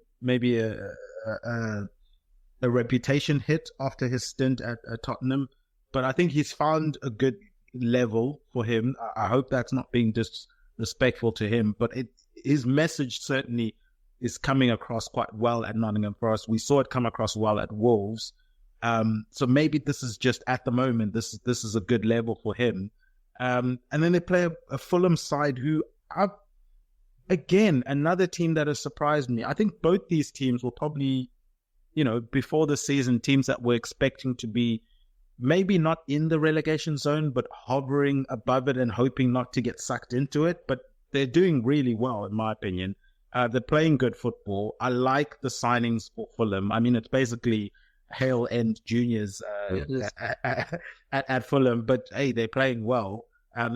reputation hit after his stint at Tottenham. But I think he's found a good level for him. I hope that's not being disrespectful to him, but his message certainly is coming across quite well at Nottingham Forest. We saw it come across well at Wolves. So maybe this is just, at the moment, this is a good level for him. And then they play a Fulham side who are, again, another team that has surprised me. I think both these teams were probably, before the season, teams that were expecting to be maybe not in the relegation zone, but hovering above it and hoping not to get sucked into it. But they're doing really well, in my opinion. They're playing good football. I like the signings for Fulham. I mean, it's basically Hale and Juniors at Fulham, but hey, they're playing well.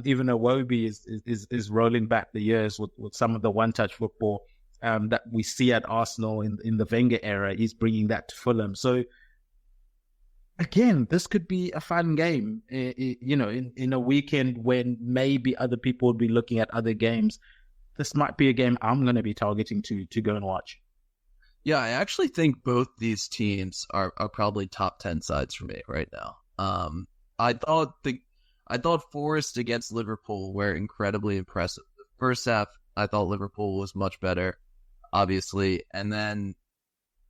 Even Iwobi is rolling back the years with some of the one-touch football that we see at Arsenal in the Wenger era. He's bringing that to Fulham. So again, this could be a fun game, in a weekend when maybe other people would be looking at other games. This might be a game I'm going to be targeting to go and watch. Yeah, I actually think both these teams are probably top 10 sides for me right now. I thought Forest against Liverpool were incredibly impressive. The first half, I thought Liverpool was much better, obviously. And then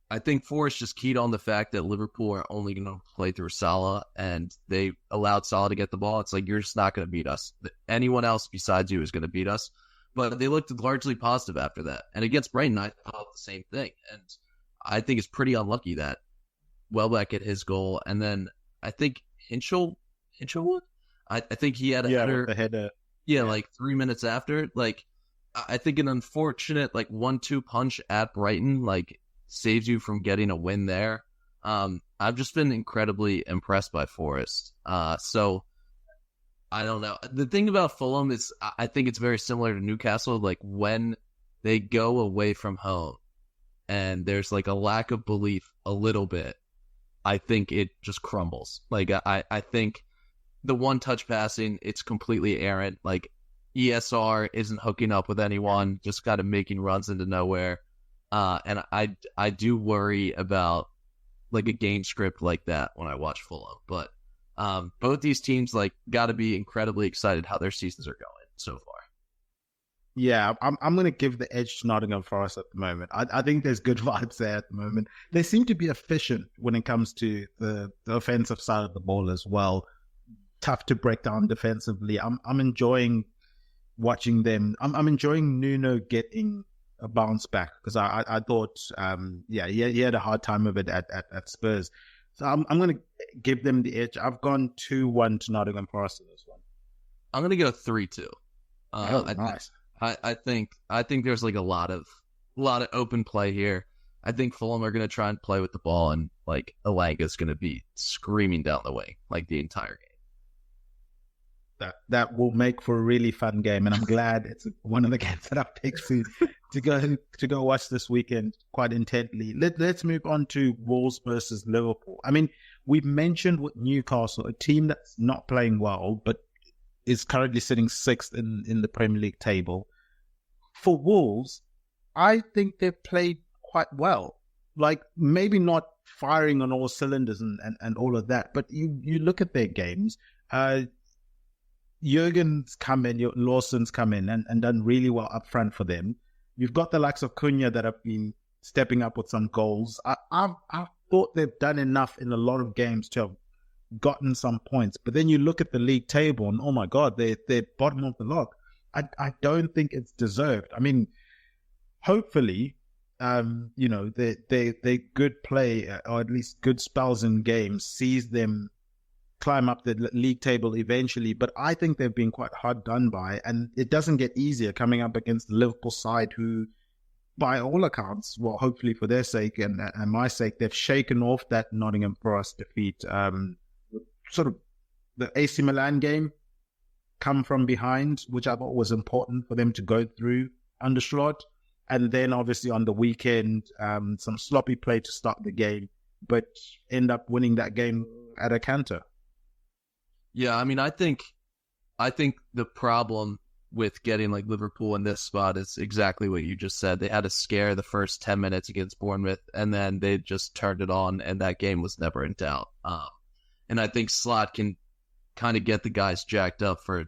I think Forest just keyed on the fact that Liverpool are only going to play through Salah, and they allowed Salah to get the ball. It's like, you're just not going to beat us. Anyone else besides you is going to beat us. But they looked largely positive after that. And against Brighton, I thought the same thing. And I think it's pretty unlucky that Welbeck hit his goal. And then I think Hinchelwood? I think he had a header. Yeah, like 3 minutes after. Like, I think an unfortunate, like, 1-2 punch at Brighton, like, saves you from getting a win there. I've just been incredibly impressed by Forest. So I don't know. The thing about Fulham is I think it's very similar to Newcastle. Like, when they go away from home and there's like a lack of belief a little bit, I think it just crumbles. Like, I think the one-touch passing, it's completely errant. Like, ESR isn't hooking up with anyone, just kind of making runs into nowhere. And I do worry about like a game script like that when I watch Fulham. But both these teams like got to be incredibly excited how their seasons are going so far. Yeah, I'm going to give the edge to Nottingham Forest at the moment. I think there's good vibes there at the moment. They seem to be efficient when it comes to the offensive side of the ball as well. Tough to break down defensively. I'm enjoying watching them. I'm enjoying Nuno getting a bounce back, because I thought he had a hard time of it at Spurs. So I'm going to give them the edge. I've gone 2-1 to Nottingham Forest in this one. I'm going to go 3-2. Nice. I think there's like a lot of open play here. I think Fulham are going to try and play with the ball, and like Elanga's going to be screaming down the wing like the entire game. That will make for a really fun game, and I'm glad it's one of the games that I've picked to go watch this weekend quite intently. Let's move on to Wolves versus Liverpool. I mean, we've mentioned with Newcastle, a team that's not playing well, but is currently sitting sixth in the Premier League table. For Wolves, I think they've played quite well. Like, maybe not firing on all cylinders and all of that, but you look at their games. Jurgen's come in, Lawson's come in and done really well up front for them. You've got the likes of Cunha that have been stepping up with some goals. I thought they've done enough in a lot of games to have gotten some points. But then you look at the league table and, oh my God, they're bottom of the log. I don't think it's deserved. I mean, hopefully, their good play, or at least good spells in games, sees them climb up the league table eventually, but I think they've been quite hard done by, and it doesn't get easier coming up against the Liverpool side, who, by all accounts, well, hopefully for their sake and my sake, they've shaken off that Nottingham Forest defeat. Sort of the AC Milan game, come from behind, which I thought was important for them to go through under Slot, and then obviously on the weekend, some sloppy play to start the game, but end up winning that game at a canter. Yeah, I mean, I think the problem with getting like Liverpool in this spot is exactly what you just said. They had a scare the first 10 minutes against Bournemouth, and then they just turned it on, and that game was never in doubt. And I think Slot can kind of get the guys jacked up for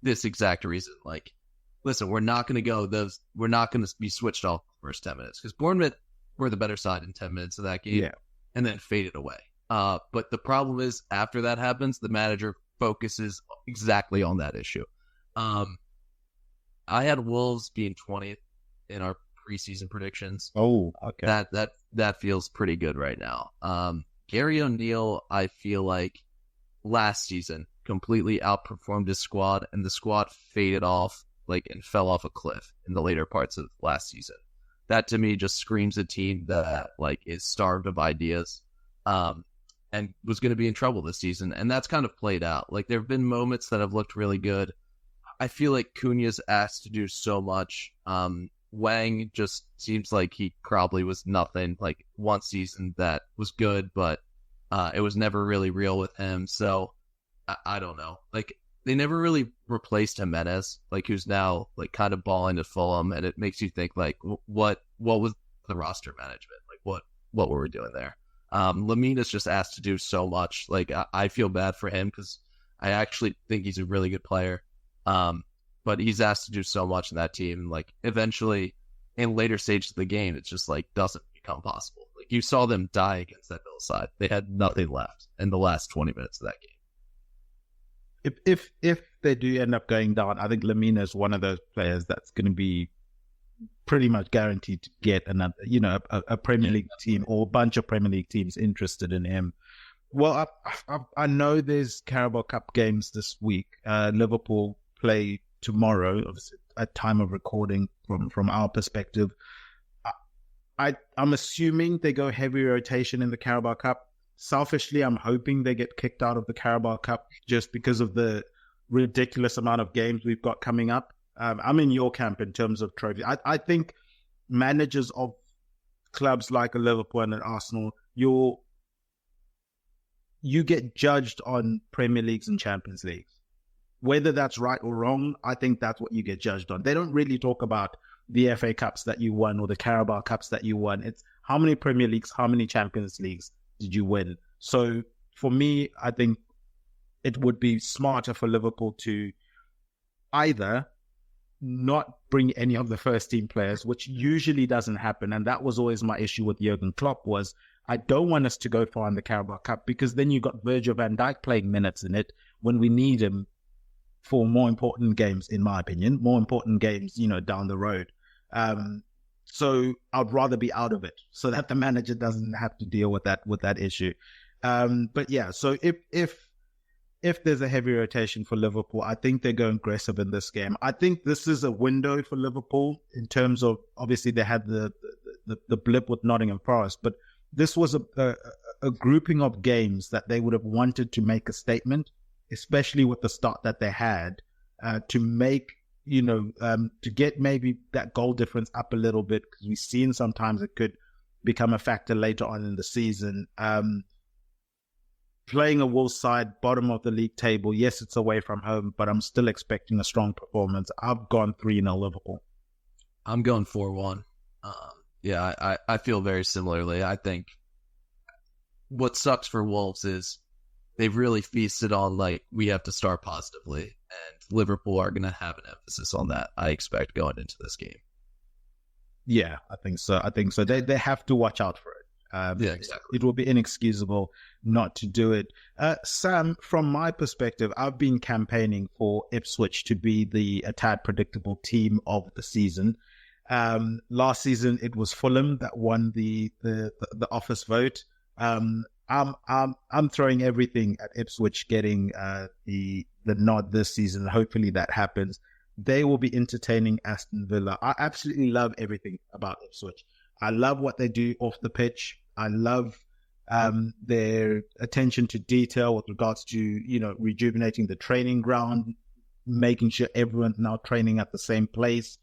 this exact reason. Like, listen, we're not going to be switched off the first 10 minutes, because Bournemouth were the better side in 10 minutes of that game, and then faded away. But the problem is, after that happens, the manager focuses exactly on that issue. I had Wolves being 20th in our preseason predictions. Oh, okay. That feels pretty good right now. Gary O'Neill, I feel like last season completely outperformed his squad, and the squad faded off and fell off a cliff in the later parts of last season. That to me just screams a team that is starved of ideas. And was going to be in trouble this season. And that's kind of played out. Like, there have been moments that have looked really good. I feel like Cunha's asked to do so much. Wang just seems like he probably was nothing. Like, one season that was good, but it was never really real with him. So, I don't know. Like, they never really replaced Jimenez, who's now, kind of balling at Fulham. And it makes you think, what was the roster management? What were we doing there? Lamina's just asked to do so much. I feel bad for him, because I actually think he's a really good player. but he's asked to do so much in that team. Like eventually, in later stages of the game, it's just like doesn't become possible. Like you saw them die against that Villa side; they had nothing left in the last 20 minutes of that game. If they do end up going down, I think Lamina is one of those players that's going to be pretty much guaranteed to get another, a Premier League team or a bunch of Premier League teams interested in him. Well, I know there's Carabao Cup games this week. Liverpool play tomorrow, obviously at time of recording from our perspective. I'm assuming they go heavy rotation in the Carabao Cup. Selfishly, I'm hoping they get kicked out of the Carabao Cup just because of the ridiculous amount of games we've got coming up. I'm in your camp in terms of trophy. I think managers of clubs like a Liverpool and an Arsenal, you get judged on Premier Leagues and Champions Leagues. Whether that's right or wrong, I think that's what you get judged on. They don't really talk about the FA Cups that you won or the Carabao Cups that you won. It's how many Premier Leagues, how many Champions Leagues did you win? So for me, I think it would be smarter for Liverpool to either not bring any of the first team players, which usually doesn't happen. And that was always my issue with Jurgen Klopp was I don't want us to go far in the Carabao Cup because then you got Virgil van Dijk playing minutes in it when we need him for more important games, in my opinion, more important games, down the road. So I'd rather be out of it so that the manager doesn't have to deal with that issue. But yeah, so if there's a heavy rotation for Liverpool, I think they're going aggressive in this game. I think this is a window for Liverpool in terms of, obviously they had the blip with Nottingham Forest, but this was a grouping of games that they would have wanted to make a statement, especially with the start that they had, to make, to get maybe that goal difference up a little bit, because we've seen sometimes it could become a factor later on in the season. Playing a Wolves side, bottom of the league table. Yes, it's away from home, but I'm still expecting a strong performance. I've gone 3-0 Liverpool. I'm going 4-1. Yeah, I feel very similarly. I think what sucks for Wolves is they've really feasted on, like, we have to start positively, and Liverpool are going to have an emphasis on that, I expect, going into this game. Yeah, I think so. They have to watch out for it. Yeah, exactly. It will be inexcusable not to do it. Sam, from my perspective, I've been campaigning for Ipswich to be the a tad predictable team of the season. Last season, it was Fulham that won the office vote. I'm throwing everything at Ipswich getting the nod this season. Hopefully that happens. They will be entertaining Aston Villa. I absolutely love everything about Ipswich. I love what they do off the pitch. I love their attention to detail with regards to, rejuvenating the training ground, making sure everyone's now training at the same place,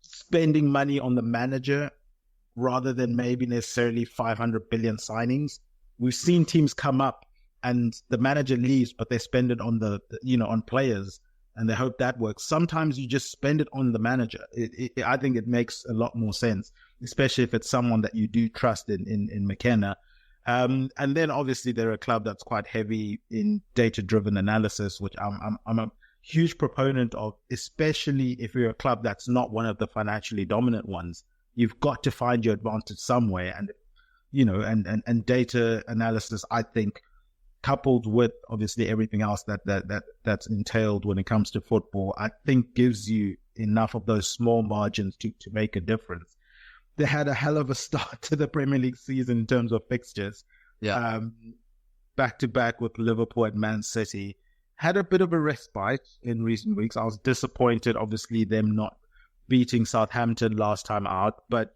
spending money on the manager rather than maybe necessarily 500 billion signings. We've seen teams come up and the manager leaves, but they spend it on on players, and they hope that works. Sometimes you just spend it on the manager. I think it makes a lot more sense, especially if it's someone that you do trust in McKenna. And then obviously they're a club that's quite heavy in data-driven analysis, which I'm a huge proponent of, especially if you're a club that's not one of the financially dominant ones. You've got to find your advantage somewhere. And, and data analysis, I think, coupled with obviously everything else that's entailed when it comes to football, I think gives you enough of those small margins to make a difference. They had a hell of a start to the Premier League season in terms of fixtures. Yeah. Back to back with Liverpool and Man City. Had a bit of a respite in recent weeks. I was disappointed, obviously, them not beating Southampton last time out, but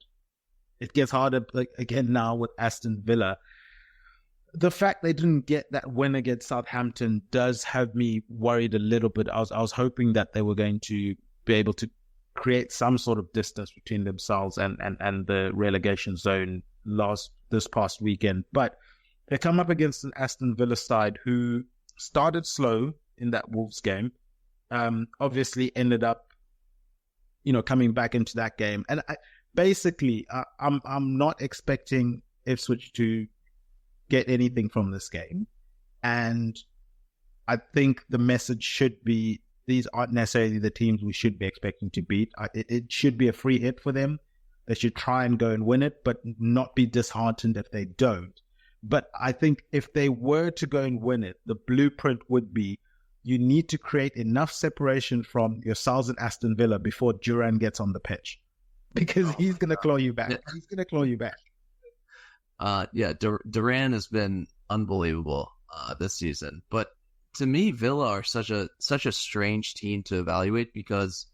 it gets harder again now with Aston Villa. The fact they didn't get that win against Southampton does have me worried a little bit. I was hoping that they were going to be able to create some sort of distance between themselves and the relegation zone this past weekend. But they come up against an Aston Villa side who started slow in that Wolves game, obviously ended up, coming back into that game. And I'm not expecting Ipswich to get anything from this game. And I think the message should be these aren't necessarily the teams we should be expecting to beat. It should be a free hit for them. They should try and go and win it, but not be disheartened if they don't. But I think if they were to go and win it, the blueprint would be you need to create enough separation from yourselves and Aston Villa before Duran gets on the pitch. Because he's going to claw you back. He's going to claw you back. Duran has been unbelievable this season. But to me, Villa are such a strange team to evaluate because,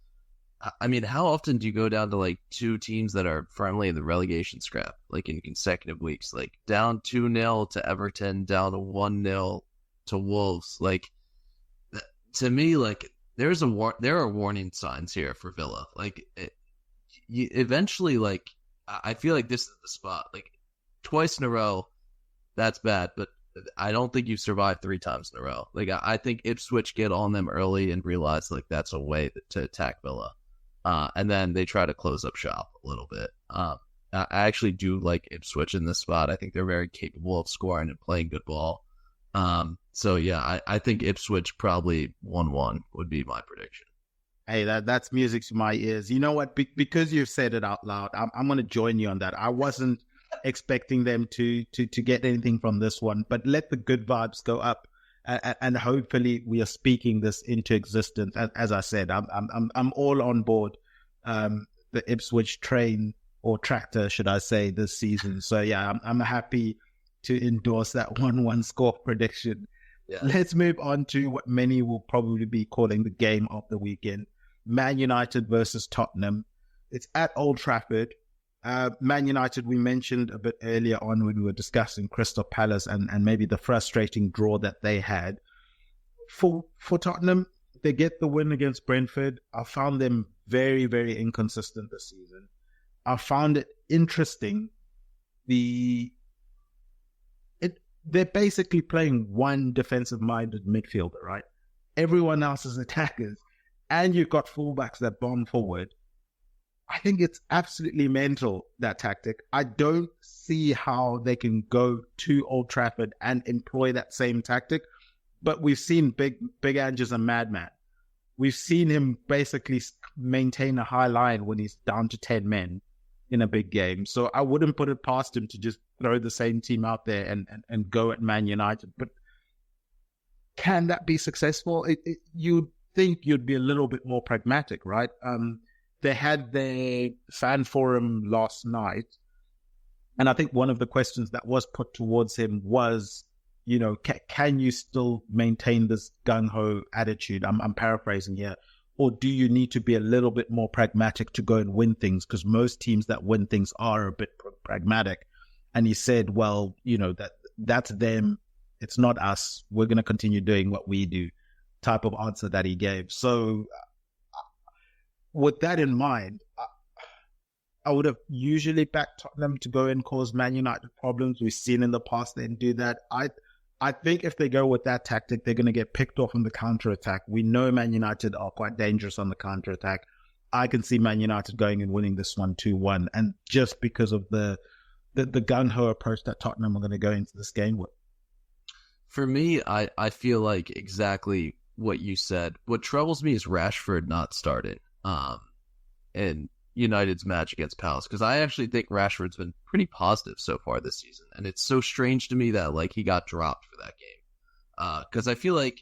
I mean, how often do you go down to like two teams that are firmly in the relegation scrap, like in consecutive weeks, like down 2-0 to Everton, down to 1-0 to Wolves? Like, to me, like there are warning signs here for Villa. Like, eventually, like I feel like this is the spot. Like twice in a row, that's bad, but I don't think you survive 3 times in a row. Like I think Ipswich get on them early and realize like that's a way to attack Villa. And then they try to close up shop a little bit. I actually do like Ipswich in this spot. I think they're very capable of scoring and playing good ball. So yeah, I think Ipswich probably 1-1 would be my prediction. Hey, that's music to my ears. You know what? Because you've said it out loud, I'm going to join you on that. I wasn't expecting them to get anything from this one, but let the good vibes go up. And hopefully we are speaking this into existence. As I said, I'm all on board the Ipswich train or tractor, should I say, this season. So yeah, I'm happy to endorse that 1-1 score prediction. Yeah. Let's move on to what many will probably be calling the game of the weekend: Man United versus Tottenham. It's at Old Trafford. Man United, we mentioned a bit earlier on when we were discussing Crystal Palace and maybe the frustrating draw that they had. For Tottenham, they get the win against Brentford. I found them very, very inconsistent this season. I found it interesting. They're basically playing one defensive-minded midfielder, right? Everyone else is attackers. And you've got fullbacks that bomb forward. I think it's absolutely mental, that tactic. I don't see how they can go to Old Trafford and employ that same tactic. But we've seen Big Ange's a madman. We've seen him basically maintain a high line when he's down to 10 men in a big game. So I wouldn't put it past him to just throw the same team out there and go at Man United. But can that be successful? You'd think you'd be a little bit more pragmatic, right? They had their fan forum last night, and I think one of the questions that was put towards him was, you know, can you still maintain this gung-ho attitude? I'm paraphrasing here. Or do you need to be a little bit more pragmatic to go and win things? Because most teams that win things are a bit pragmatic. And he said, well, you know, that's them. It's not us. We're going to continue doing what we do, type of answer that he gave. So with that in mind, I would have usually backed Tottenham to go and cause Man United problems. We've seen in the past they do that. I think if they go with that tactic, they're going to get picked off on the counter-attack. We know Man United are quite dangerous on the counter-attack. I can see Man United going and winning this one 2-1. And just because of the gung-ho approach that Tottenham are going to go into this game with. For me, I feel like exactly what you said. What troubles me is Rashford not starting in United's match against Palace, because I actually think Rashford's been pretty positive so far this season, and it's so strange to me that like he got dropped for that game. Because I feel like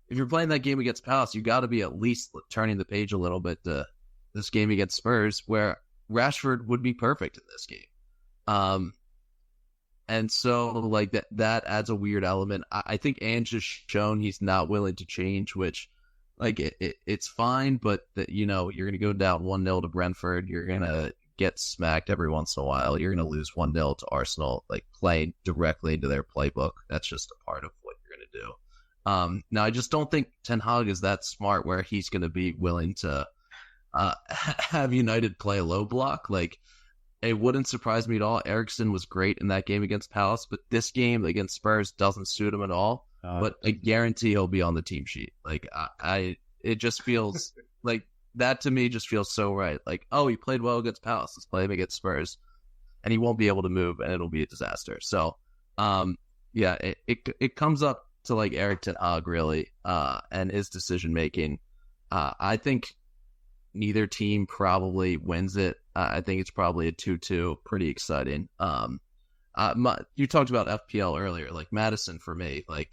if you're playing that game against Palace, you got to be at least turning the page a little bit to this game against Spurs, where Rashford would be perfect in this game. And so like that adds a weird element. I think Ange has shown he's not willing to change, which like it's fine, but that, you know, you're going to go down 1-0 to Brentford. You're going to get smacked every once in a while. You're going to lose 1-0 to Arsenal, like playing directly into their playbook. That's just a part of what you're going to do. Now, I just don't think Ten Hag is that smart where he's going to be willing to have United play a low block. Like, it wouldn't surprise me at all. Eriksen was great in that game against Palace, but this game against Spurs doesn't suit him at all. But I guarantee he'll be on the team sheet. Like it just feels like that to me just feels so right. Like, oh, he played well against Palace. Let's play him against Spurs, and he won't be able to move, and it'll be a disaster. So, yeah, it comes up to like Eric Ten Hag really, and his decision making. I think neither team probably wins it. I think it's probably a 2-2. Pretty exciting. You talked about FPL earlier, like Madison for me. Like,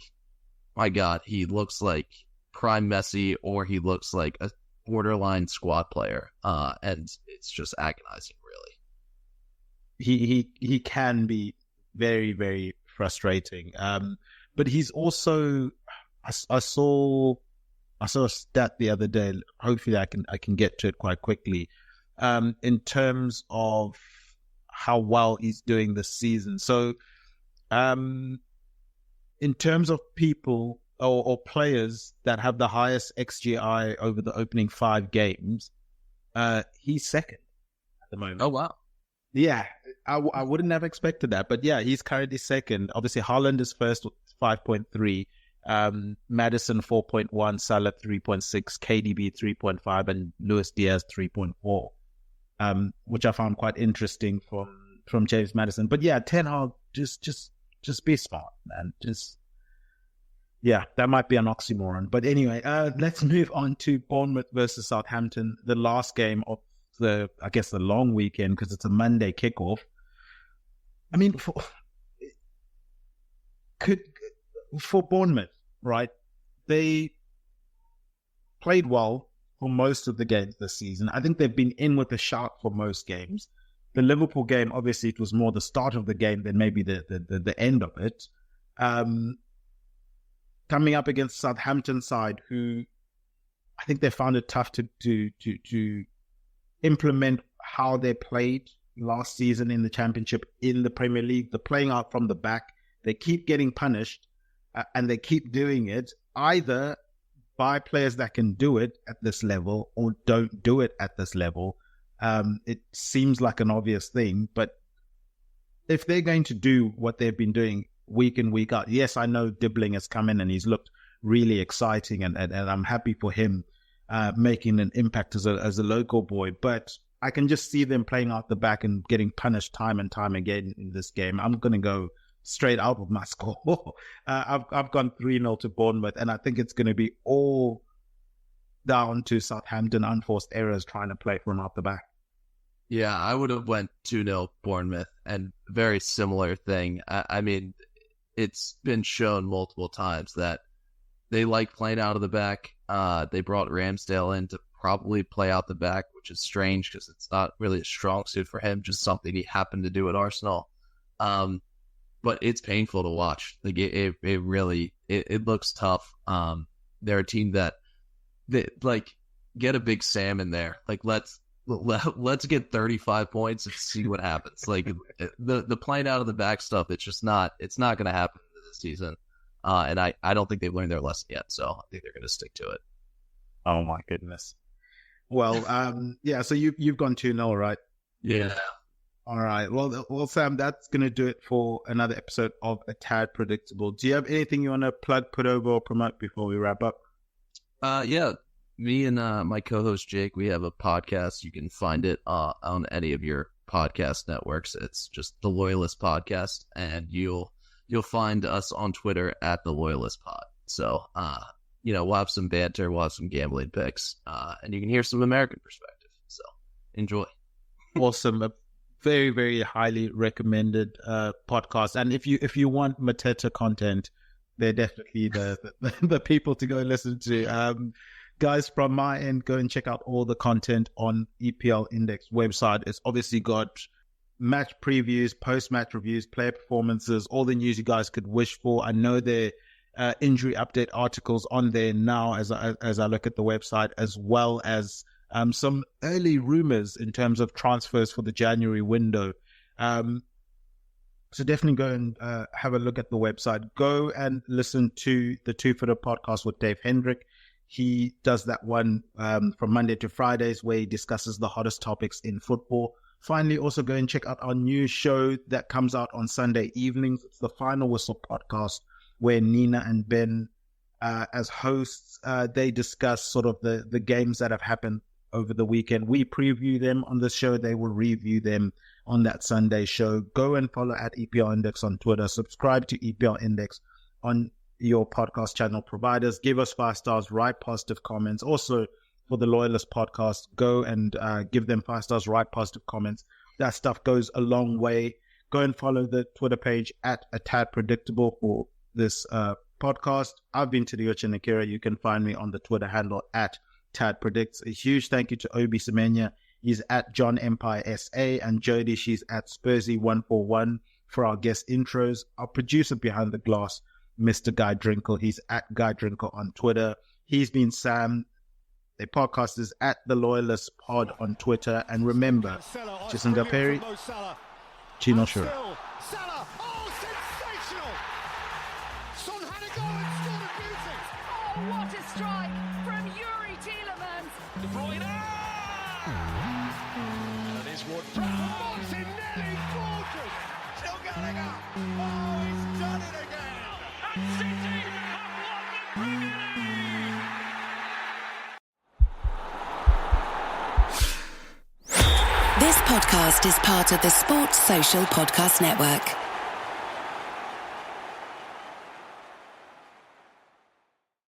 my God, he looks like prime Messi, or he looks like a borderline squad player, and it's just agonizing, really. He can be very, very frustrating. But he's also, I saw a stat the other day. Hopefully, I can get to it quite quickly. In terms of how well he's doing this season. So, in terms of people or players that have the highest XGI over the opening 5 games, he's second at the moment. Oh, wow. Yeah, I wouldn't have expected that. But yeah, he's currently second. Obviously, Haaland is first with 5.3. Madison 4.1, Salah 3.6, KDB 3.5, and Luis Diaz 3.4, which I found quite interesting from James Madison. But yeah, Ten Hag, just be smart, man. Yeah, that might be an oxymoron. But anyway, let's move on to Bournemouth versus Southampton, the last game of the long weekend, because it's a Monday kickoff. I mean, for Bournemouth, right? They played well for most of the games this season. I think they've been in with a shout for most games. The Liverpool game, obviously, it was more the start of the game than maybe the end of it. Coming up against Southampton side, who I think they found it tough to implement how they played last season in the Championship, in the Premier League. They're playing out from the back. They keep getting punished, and they keep doing it either by players that can do it at this level or don't do it at this level. It seems like an obvious thing, but if they're going to do what they've been doing week in, week out, yes, I know Dibbling has come in and he's looked really exciting, and I'm happy for him making an impact as a local boy, but I can just see them playing out the back and getting punished time and time again in this game. I'm going to go straight out with my score. I've gone 3-0 to Bournemouth, and I think it's going to be all down to Southampton unforced errors trying to play from out the back. Yeah, I would have went 2-0 Bournemouth, and very similar thing. I mean, it's been shown multiple times that they like playing out of the back. They brought Ramsdale in to probably play out the back, which is strange because it's not really a strong suit for him, just something he happened to do at Arsenal. But it's painful to watch. Like it really looks tough. They're a team that like get a Big Sam in there. Like let's get 35 points and see what happens. Like the playing out of the back stuff, it's not going to happen this season. And I don't think they've learned their lesson yet. So I think they're going to stick to it. Oh my goodness. Well, yeah. So you've gone 2-0, right? Yeah. All right. Well, Sam, that's going to do it for another episode of A Tad Predictable. Do you have anything you want to plug, put over, or promote before we wrap up? Yeah. Me and my co-host Jake, we have a podcast. You can find it on any of your podcast networks. It's just The Loyalist Podcast, and you'll find us on Twitter at The Loyalist Pod. So, we'll have some banter, we'll have some gambling picks, and you can hear some American perspective. So, enjoy. Awesome. A very, very highly recommended podcast. And if you want Mateta content, they're definitely the people to go listen to. Guys, from my end, go and check out all the content on EPL Index website. It's obviously got match previews, post-match reviews, player performances, all the news you guys could wish for. I know there are injury update articles on there now as I look at the website, as well as some early rumors in terms of transfers for the January window. So definitely go and have a look at the website. Go and listen to the Two Footer podcast with Dave Hendrick. He does that one from Monday to Fridays, where he discusses the hottest topics in football. Finally, also go and check out our new show that comes out on Sunday evenings. It's the Final Whistle podcast, where Nina and Ben, as hosts, they discuss sort of the games that have happened over the weekend. We preview them on the show. They will review them on that Sunday show. Go and follow at EPL Index on Twitter. Subscribe to EPL Index on your podcast channel providers. Give us 5 stars, write positive comments. Also, for the Loyalist podcast, go and give them 5 stars, write positive comments. That stuff goes a long way. Go and follow the Twitter page at A Tad Predictable for this podcast. I've been to the Nakira. You can find me on the Twitter handle at Tad Predicts. A huge thank you to Obi Semenya. He's at John Empire SA, and Jody, she's at Spursy141 for our guest intros. Our producer behind the glass, Mr. Guy Drinkle. He's at Guy Drinkle on Twitter. He's been Sam. The podcast is at The Loyalist Pod on Twitter. And remember, Chisinga Perry, Chino Shura. Salah, oh, sensational! Son had a go and scored a beauty. Oh, what a strike from Yuri Tielemans. De Bruyne! And it's Ward-Prowse. Martinelli, gorgeous! Still going up. Oh, he's done it again. And City have won the Premier League. This podcast is part of the Sports Social Podcast Network.